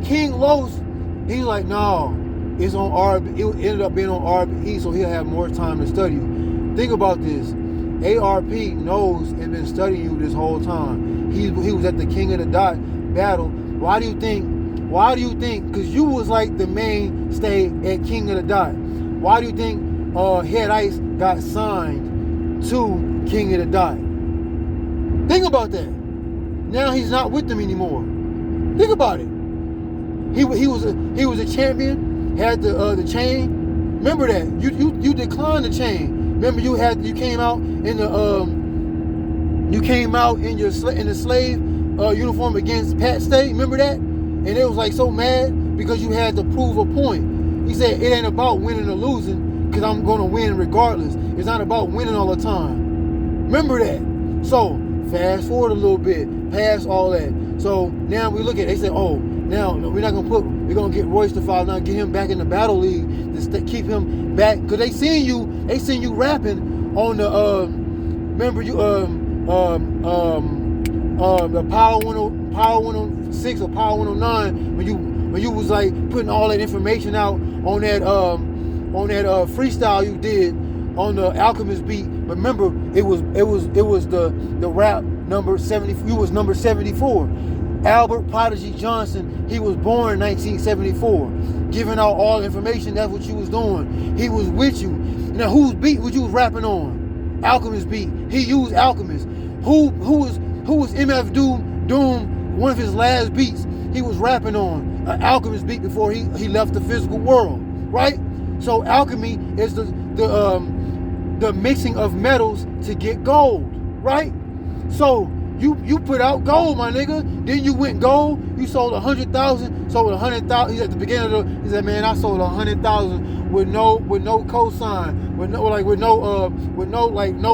King Los, he's like, no, it's on RB. It ended up being on RBE, so he'll have more time to study you. Think about this. ARP knows and been studying you this whole time. He was at the King of the Dot battle. Why do you think? Because you was like the mainstay at King of the Dot. Why do you think Head Ice got signed to King of the Dot? Think about that. Now he's not with them anymore. Think about it. He was a champion. Had the chain. Remember that. You declined the chain. Remember you came out in the slave uniform against Pat Stay. Remember that? And it was like so mad because you had to prove a point. He said it ain't about winning or losing because I'm gonna win regardless. It's not about winning all the time. Remember that. So fast forward a little bit, past all that. So now we look at it, they said, oh, now we're gonna get Royce the 5'9", get him back in the battle league to keep him back, cause they seen you rapping on the remember you the Power 106 or Power 109 when you was like putting all that information out on that freestyle you did on the Alchemist beat. But remember, it was the rap number 70. You was number 74. Albert Prodigy Johnson, he was born in 1974. Giving out all the information, that's what you was doing. He was with you. Now, whose beat was you was rapping on? Alchemist beat. He used Alchemist. Who was MF Doom, one of his last beats, he was rapping on an Alchemist beat before he left the physical world, right? So alchemy is the mixing of metals to get gold, right? So you put out gold, my nigga. Then you went gold. You sold 100,000. Sold 100,000. He's at the beginning he said, man, I sold 100,000 with no cosign, with no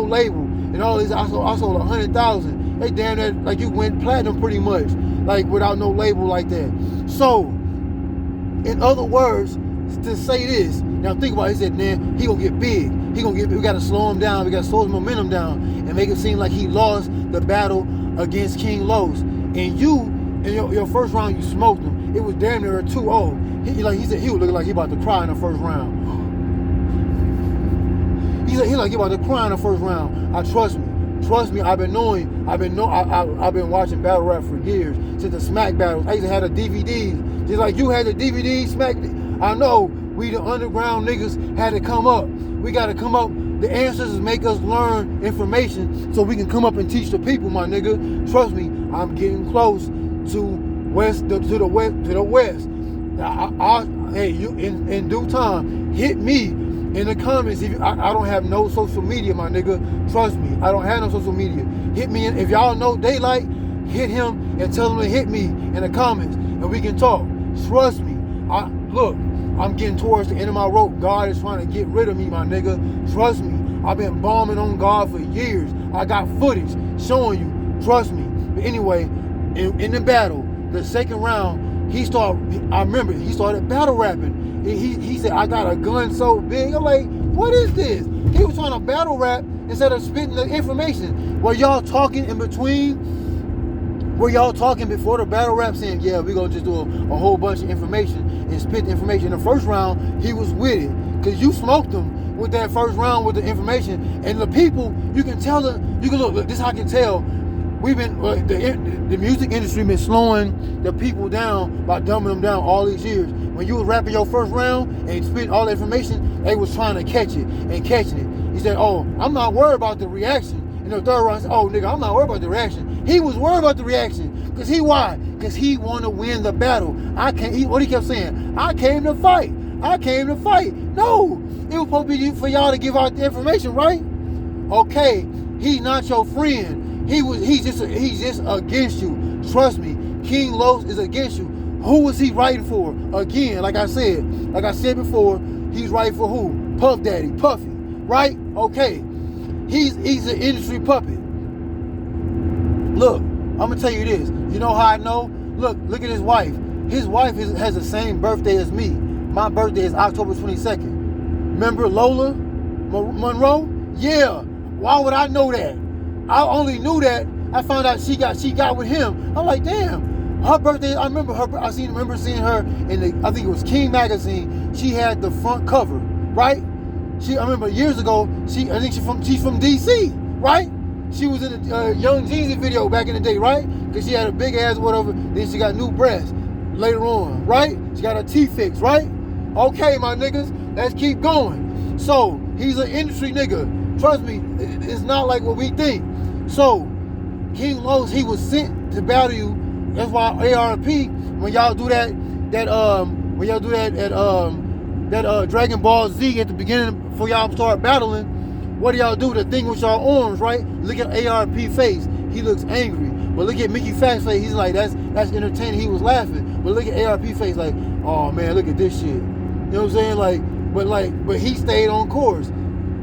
label and all this. I sold 100,000. They damn that like you went platinum pretty much, like without no label like that. So, in other words, to say this, now think about it, he said, man, he gonna get big. We gotta slow him down. We gotta slow his momentum down and make it seem like he lost the battle against King Los. And you, in your first round, you smoked him. It was damn near a 2-0. He said he was looking like he about to cry in the first round. He like he about to cry in the first round. Trust me, I've been watching battle rap for years, since the Smack battles. I used to have the DVDs. Just like you had the DVDs, Smack. I know, we the underground niggas had to come up. We gotta come up. The ancestors make us learn information so we can come up and teach the people, my nigga. Trust me, I'm getting close to the west. Hey, you in due time, hit me in the comments. If I don't have no social media, my nigga. Trust me, I don't have no social media. Hit me if y'all know Daylyt, hit him and tell him to hit me in the comments and we can talk. Trust me. Look, I'm getting towards the end of my rope. God is trying to get rid of me, my nigga. Trust me. I've been bombing on God for years. I got footage showing you. Trust me. But anyway, in the battle, the second round, I remember he started battle rapping. He said, I got a gun so big. I'm like, what is this? He was trying to battle rap instead of spitting the information. Were y'all talking in between? Were y'all talking before the battle rap saying, yeah, we're going to just do a whole bunch of information and spit the information? In the first round, he was with it. Because you smoked him with that first round with the information. And the people, you can tell them, look, this is how I can tell. We've been, the music industry been slowing the people down by dumbing them down all these years. When you was rapping your first round and spitting all the information, they was trying to catch it and catching it. He said, oh, I'm not worried about the reaction. In the third round, I said, oh, nigga, I'm not worried about the reaction. He was worried about the reaction. Why? Because he want to win the battle. What he kept saying, I came to fight. No, it was supposed to be for y'all to give out the information, right? Okay, he's not your friend. He's just against you. Trust me. King Los is against you. Who was he writing for? Again, like I said before, he's writing for who? Puff Daddy, Puffy, right? Okay, he's an industry puppet. Look, I'm gonna tell you this. You know how I know? Look at his wife. His wife has the same birthday as me. My birthday is October 22nd. Remember Lola Monroe? Yeah. Why would I know that? I only knew that. I found out she got with him. I'm like, damn. Her birthday. I remember seeing her in I think it was King magazine. She had the front cover, right? I remember years ago. I think she's from DC, right? She was in a Young Jeezy video back in the day, right? Because she had a big ass, whatever. Then she got new breasts later on, right? She got her teeth fixed, right? Okay, my niggas, let's keep going. So, he's an industry nigga. Trust me, it's not like what we think. So, King Los, he was sent to battle you. That's why ARP, when y'all do that Dragon Ball Z at the beginning before y'all start battling, what do y'all do? The thing with y'all arms, right? Look at ARP face. He looks angry. But look at Mickey Fat's face. He's like, that's entertaining. He was laughing. But look at ARP face, like, oh man, look at this shit. You know what I'm saying? But he stayed on course.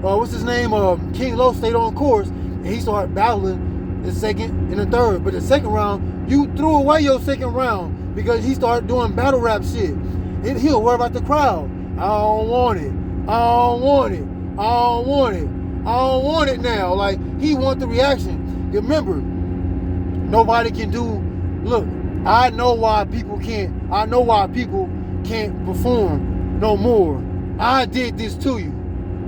What's his name? King Los stayed on course, and he started battling the second and the third. But the second round, you threw away your second round because he started doing battle rap shit. And he'll worry about the crowd. I don't want it. I don't want it. I don't want it. I don't want it now. Like, he want the reaction. Remember, nobody can do. Look, I know why people can't perform no more. I did this to you.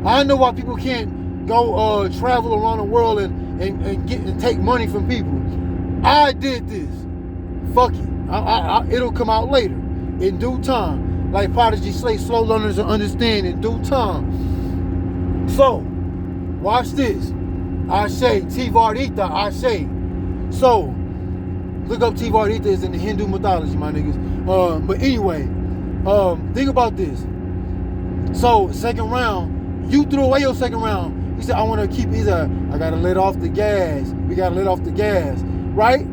I know why people can't go travel around the world and take money from people. I did this. Fuck it. It'll come out later in due time. Like Prodigy say, slow learners will understand in due time. So, watch this. I.C.E, Tivardita, I.C.E. So, look up Tivardita is in the Hindu mythology, my niggas. But anyway, think about this. So, second round, you threw away your second round. He said, I want to keep, he said, I got to let off the gas. We got to let off the gas, right?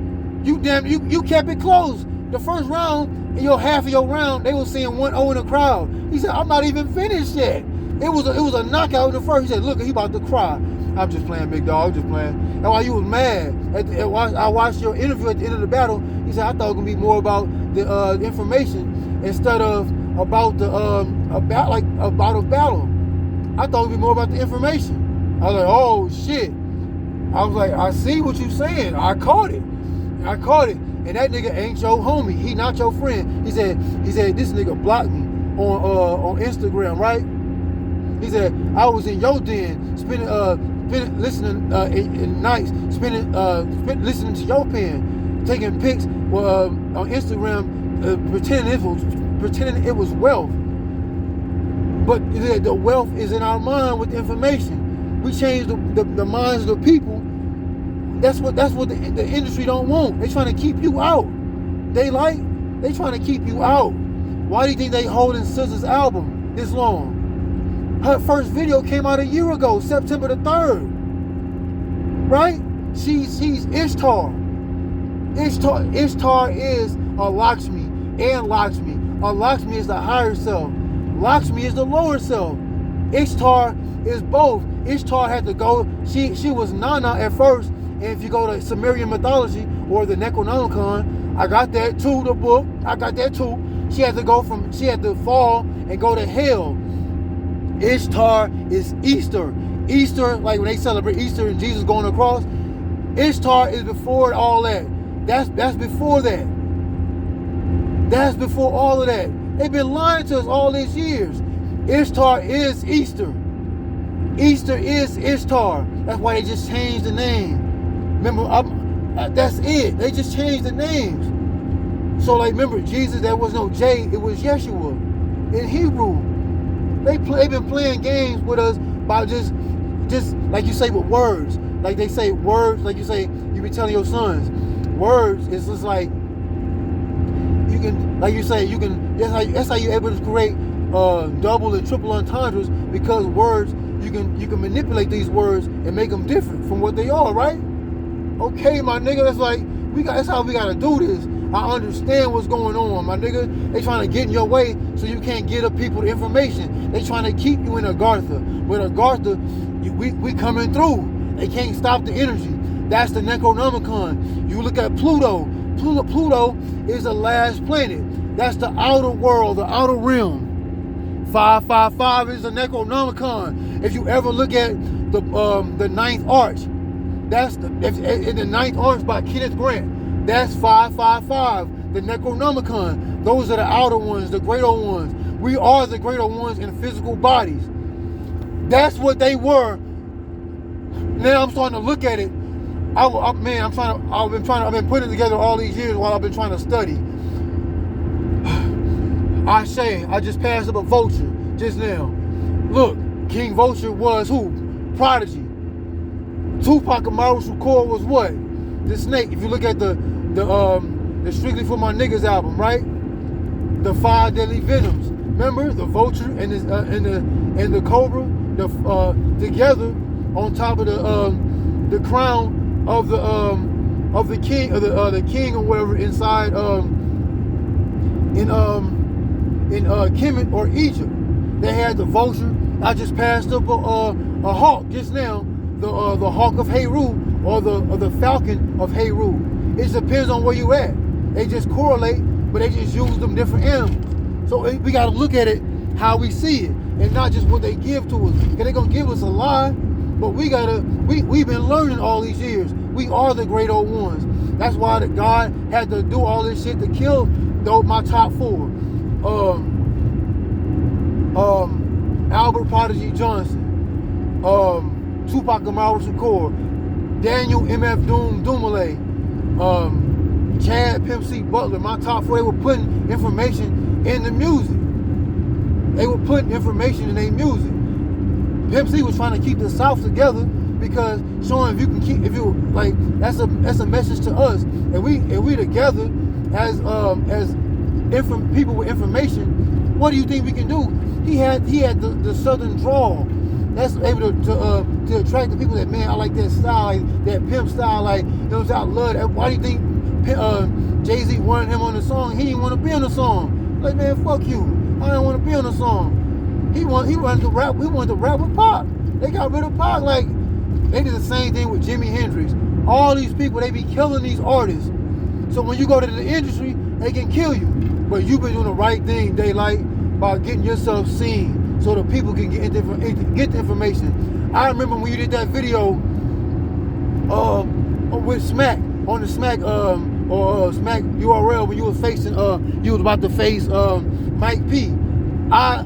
You kept it close. The first round, in your half of your round, they were saying 1-0 in the crowd. He said, I'm not even finished yet. It was a knockout in the first. He said, look, he about to cry. I'm just playing, big dog. I'm just playing. And while you was mad, I watched your interview at the end of the battle. He said, I thought it was gonna be more about the information instead of about the about a battle. I thought it would be more about the information. I was like, oh shit. I was like, I see what you saying. I caught it. And that nigga ain't your homie. He not your friend. He said this nigga blocked me on Instagram, right? He said, I was in your den listening in nights, listening to your pen, taking pics on Instagram, pretending it was wealth. But the wealth is in our mind with the information. We change the minds of the people. That's what the industry don't want. They trying to keep you out. They trying to keep you out. Why do you think they holding SZA's album this long? Her first video came out a year ago, September the 3rd. Right? She's Ishtar. Ishtar is a Lakshmi and Lakshmi. A Lakshmi is the higher self. Lakshmi is the lower self. Ishtar is both. Ishtar had to go, she was Nana at first, and if you go to Sumerian mythology or the Necronomicon, I got that too, the book, I got that too. She had to fall and go to hell. Ishtar is Easter. Easter, like when they celebrate Easter and Jesus going across, Ishtar is before all that. That's before that. That's before all of that. They've been lying to us all these years. Ishtar is Easter. Easter is Ishtar. That's why they just changed the name. Remember, that's it. They just changed the names. So, like, remember, Jesus, there was no J, it was Yeshua in Hebrew. They've been playing games with us by just like you say with words. Like they say words, like you say, you be telling your sons, words is just like, you can, like you say, you can, that's how you're able to create double and triple entendres, because words, you can manipulate these words and make them different from what they are, right? Okay, my nigga, that's like That's how we gotta do this. I understand what's going on, my nigga. They trying to get in your way so you can't get up people the information. They trying to keep you in Agartha. With Agartha, we coming through. They can't stop the energy. That's the Necronomicon. You look at Pluto. Pluto is the last planet. That's the outer world, the outer realm. 555 is the Necronomicon. If you ever look at the Ninth Arch, that's in the Ninth Arch by Kenneth Grant. That's 555, the Necronomicon. Those are the outer ones, the greater ones. We are the greater ones in physical bodies. That's what they were. Now I'm starting to look at it. I've been putting together all these years while I've been trying to study. I just passed up a vulture just now. Look, King Vulture was who? Prodigy. Tupac Amaru Shakur was what? The snake. If you look at the Strictly For My Niggas album, right? The 5 deadly venoms. Remember the vulture and the cobra, together on top of the crown of the king the king or whatever inside in Kemet or Egypt. They had the vulture. I just passed up a hawk just now, the hawk of Heru or the falcon of Heru. It depends on where you at. They just correlate, but they just use them different animals. So we got to look at it how we see it, and not just what they give to us. Cause they're gonna give us a lie, but we've been learning all these years. We are the great old ones. That's why the God had to do all this shit to kill my top 4. Albert Prodigy Johnson, Tupac Amaru Shakur, Daniel MF Dumile, Chad Pimp C Butler. My top 4, they were putting information in the music. They were putting information in their music. Pimp C was trying to keep the South together because showing that's a message to us. And we together as people with information. What do you think we can do? He had the southern drawl. That's able to attract the people that, man, I like that style, like that pimp style, like, you know what I'm saying, I love that. Why do you think Jay-Z wanted him on the song? He didn't want to be on the song. Like, man, fuck you. I don't want to be on the song. He wanted to rap with Pac. They got rid of Pac. Like, they did the same thing with Jimi Hendrix. All these people, they be killing these artists. So when you go to the industry, they can kill you. But you've been doing the right thing, Daylyt, by getting yourself seen so the people can get the information. I remember when you did that video with Smack, on the Smack Smack URL, when you was about to face Mike P. I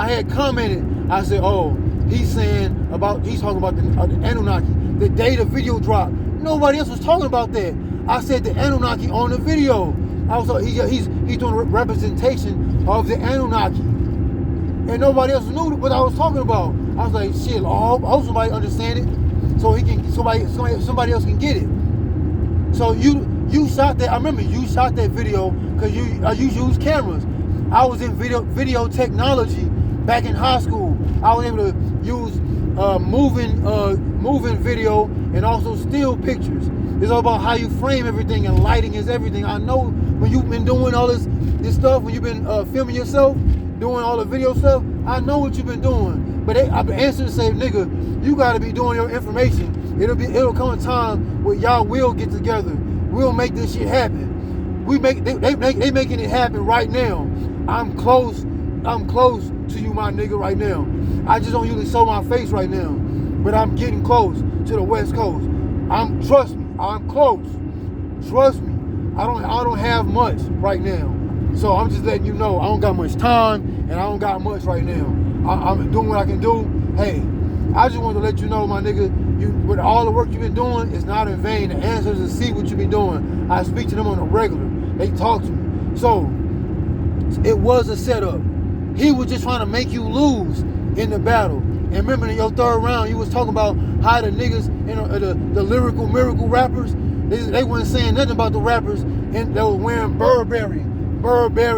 had commented. I said, oh, he's talking about the Anunnaki. The day the video dropped, nobody else was talking about that. I said the Anunnaki on the video. He's doing a representation of the Anunnaki, and nobody else knew what I was talking about. I was like, shit, I hope somebody understand it, so somebody else can get it. So you shot that. I remember you shot that video because you used cameras. I was in video technology back in high school. I was able to use moving video and also still pictures. It's all about how you frame everything, and lighting is everything. I know when you've been doing all this stuff, when you've been filming yourself, doing all the video stuff, I know what you've been doing. But I've been answering to say, nigga, you gotta be doing your information. It'll come a time where y'all will get together. We'll make this shit happen. They making it happen right now. I'm close to you, my nigga, right now. I just don't usually show my face right now, but I'm getting close to the West Coast. Trust me, I'm close. Trust me, I don't have much right now. So I'm just letting you know I don't got much time and I don't got much right now. I'm doing what I can do. Hey, I just wanted to let you know, my nigga, with all the work you've been doing, it's not in vain. The answers to see what you've been doing. I speak to them on a regular. They talk to me. So it was a setup. He was just trying to make you lose in the battle. And remember in your third round, you was talking about how the niggas, the lyrical miracle rappers, they weren't saying nothing about the rappers, and they were wearing Burberry.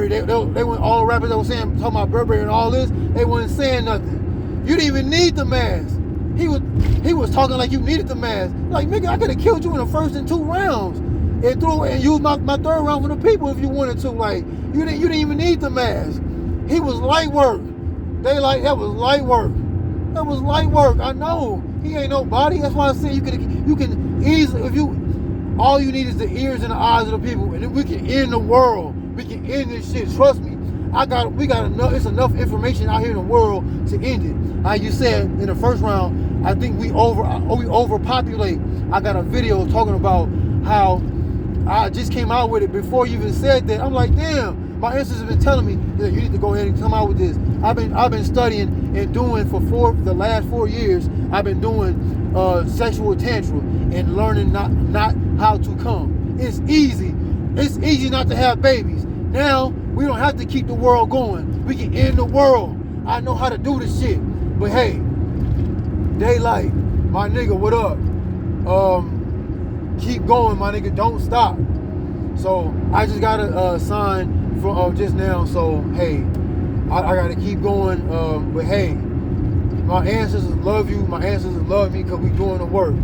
They went all rappers that were talking about Burberry and all this. They weren't saying nothing. You didn't even need the mask. he was talking like you needed the mask. Like, nigga, I could have killed you in the first and 2 rounds. And used my 3rd round for the people if you wanted to. Like, you didn't even need the mask. He was light work. Daylyt, that was light work. That was light work. I know. He ain't nobody. That's why I say you can easily, if you, all you need is the ears and the eyes of the people, and then we can end the world. We can end this shit. Trust me. We got enough. It's enough information out here in the world to end it. Like you said in the first round, I think we overpopulate. I got a video talking about how I just came out with it before you even said that. I'm like, damn. My ancestors have been telling me that you need to go ahead and come out with this. I've been studying and doing for the last 4 years. I've been doing sexual tantra and learning not how to come. It's easy. It's easy not to have babies. Now we don't have to keep the world going. We can end the world. I know how to do this shit. But hey, Daylyt, my nigga, what up? Keep going, my nigga. Don't stop. So I just got a sign from just now. So hey, I gotta keep going. But hey, my ancestors love you. My ancestors love me because we doing the work.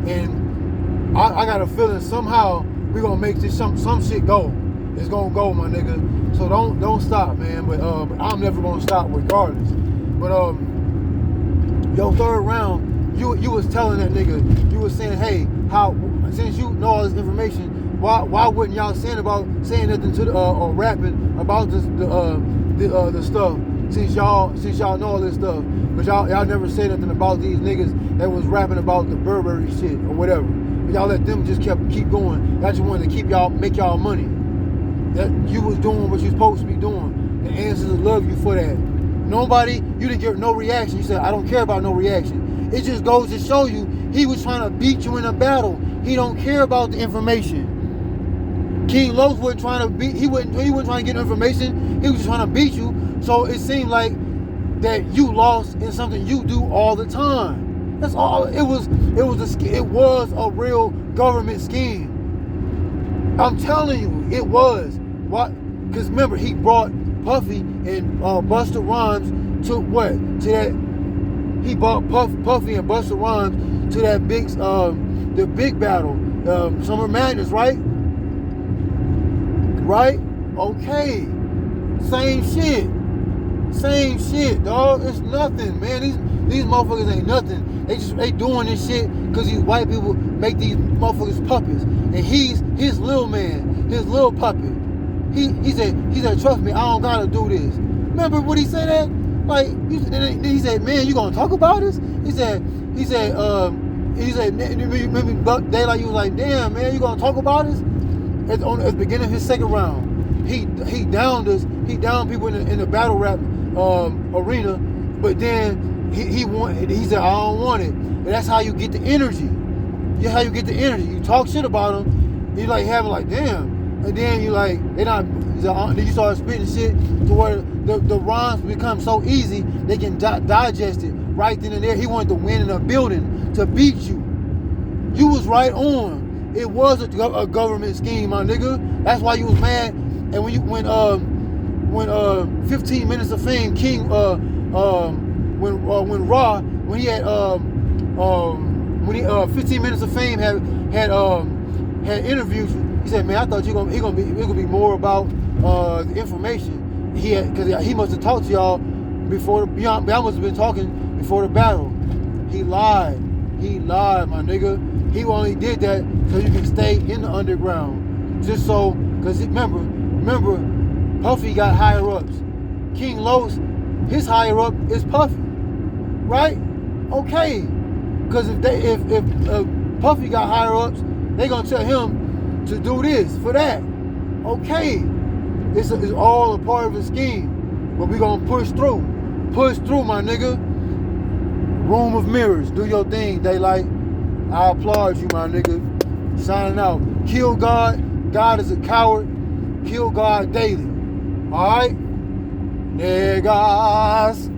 And I got a feeling somehow we gonna make this some shit go. It's gonna go, my nigga. So don't stop, man. But I'm never gonna stop regardless. But your 3rd round, you was telling that nigga, you was saying, hey, how since you know all this information, why wouldn't y'all saying nothing to the or rapping about the stuff since y'all know all this stuff, but y'all never say nothing about these niggas that was rapping about the Burberry shit or whatever. But y'all let them just keep going. Y'all just wanted to make y'all money. That you was doing what you supposed to be doing. The ancestors love you for that. You didn't get no reaction. You said, I don't care about no reaction. It just goes to show you he was trying to beat you in a battle. He don't care about the information. King Los wasn't trying to beat, he wasn't trying to get information. He was just trying to beat you. So it seemed like that you lost in something you do all the time. That's all. It was a real government scheme. I'm telling you, it was. What? Because remember, he brought Puffy and Busta Rhymes to what? To that. He brought Puffy and Busta Rhymes to that the big battle, Summer Madness, right? Right? Okay. Same shit, dog. It's nothing, man. These motherfuckers ain't nothing. They doing this shit because these white people make these motherfuckers puppets. And he's his little man, his little puppet. He said, trust me, I don't gotta do this. Remember what he said that? Like, he said, man, you gonna talk about this? He said, maybe Daylyt, you was like, damn, man, you gonna talk about this? At the beginning of his 2nd round, he downed us. He downed people in the battle rap arena, but then he said, I don't want it. And that's how you get the energy. That's how you get the energy. You talk shit about them, you like having like, damn. And then you like, then you start spitting shit to where the rhymes become so easy, they can digest it right then and there. He wanted to win in a building to beat you. You was right on. It was a government scheme, my nigga. That's why you was mad. And when 15 Minutes of Fame, King, when Raw, when he had 15 Minutes of Fame had interviews, he said, man, I thought it gonna be more about the information. Because he must have talked to y'all before. Y'all must have been talking before the battle. He lied, my nigga. He only did that so you can stay in the underground. Just so, because remember, Puffy got higher ups. King Los, his higher up is Puffy, right? Okay, because if Puffy got higher ups, they gonna tell him to do this for that. Okay, it's all a part of the scheme, but we gonna push through, my nigga. Room of Mirrors, do your thing, Daylyt. I applaud you, my nigga. Signing out. Kill God. God is a coward. Kill God daily. All right? Niggas.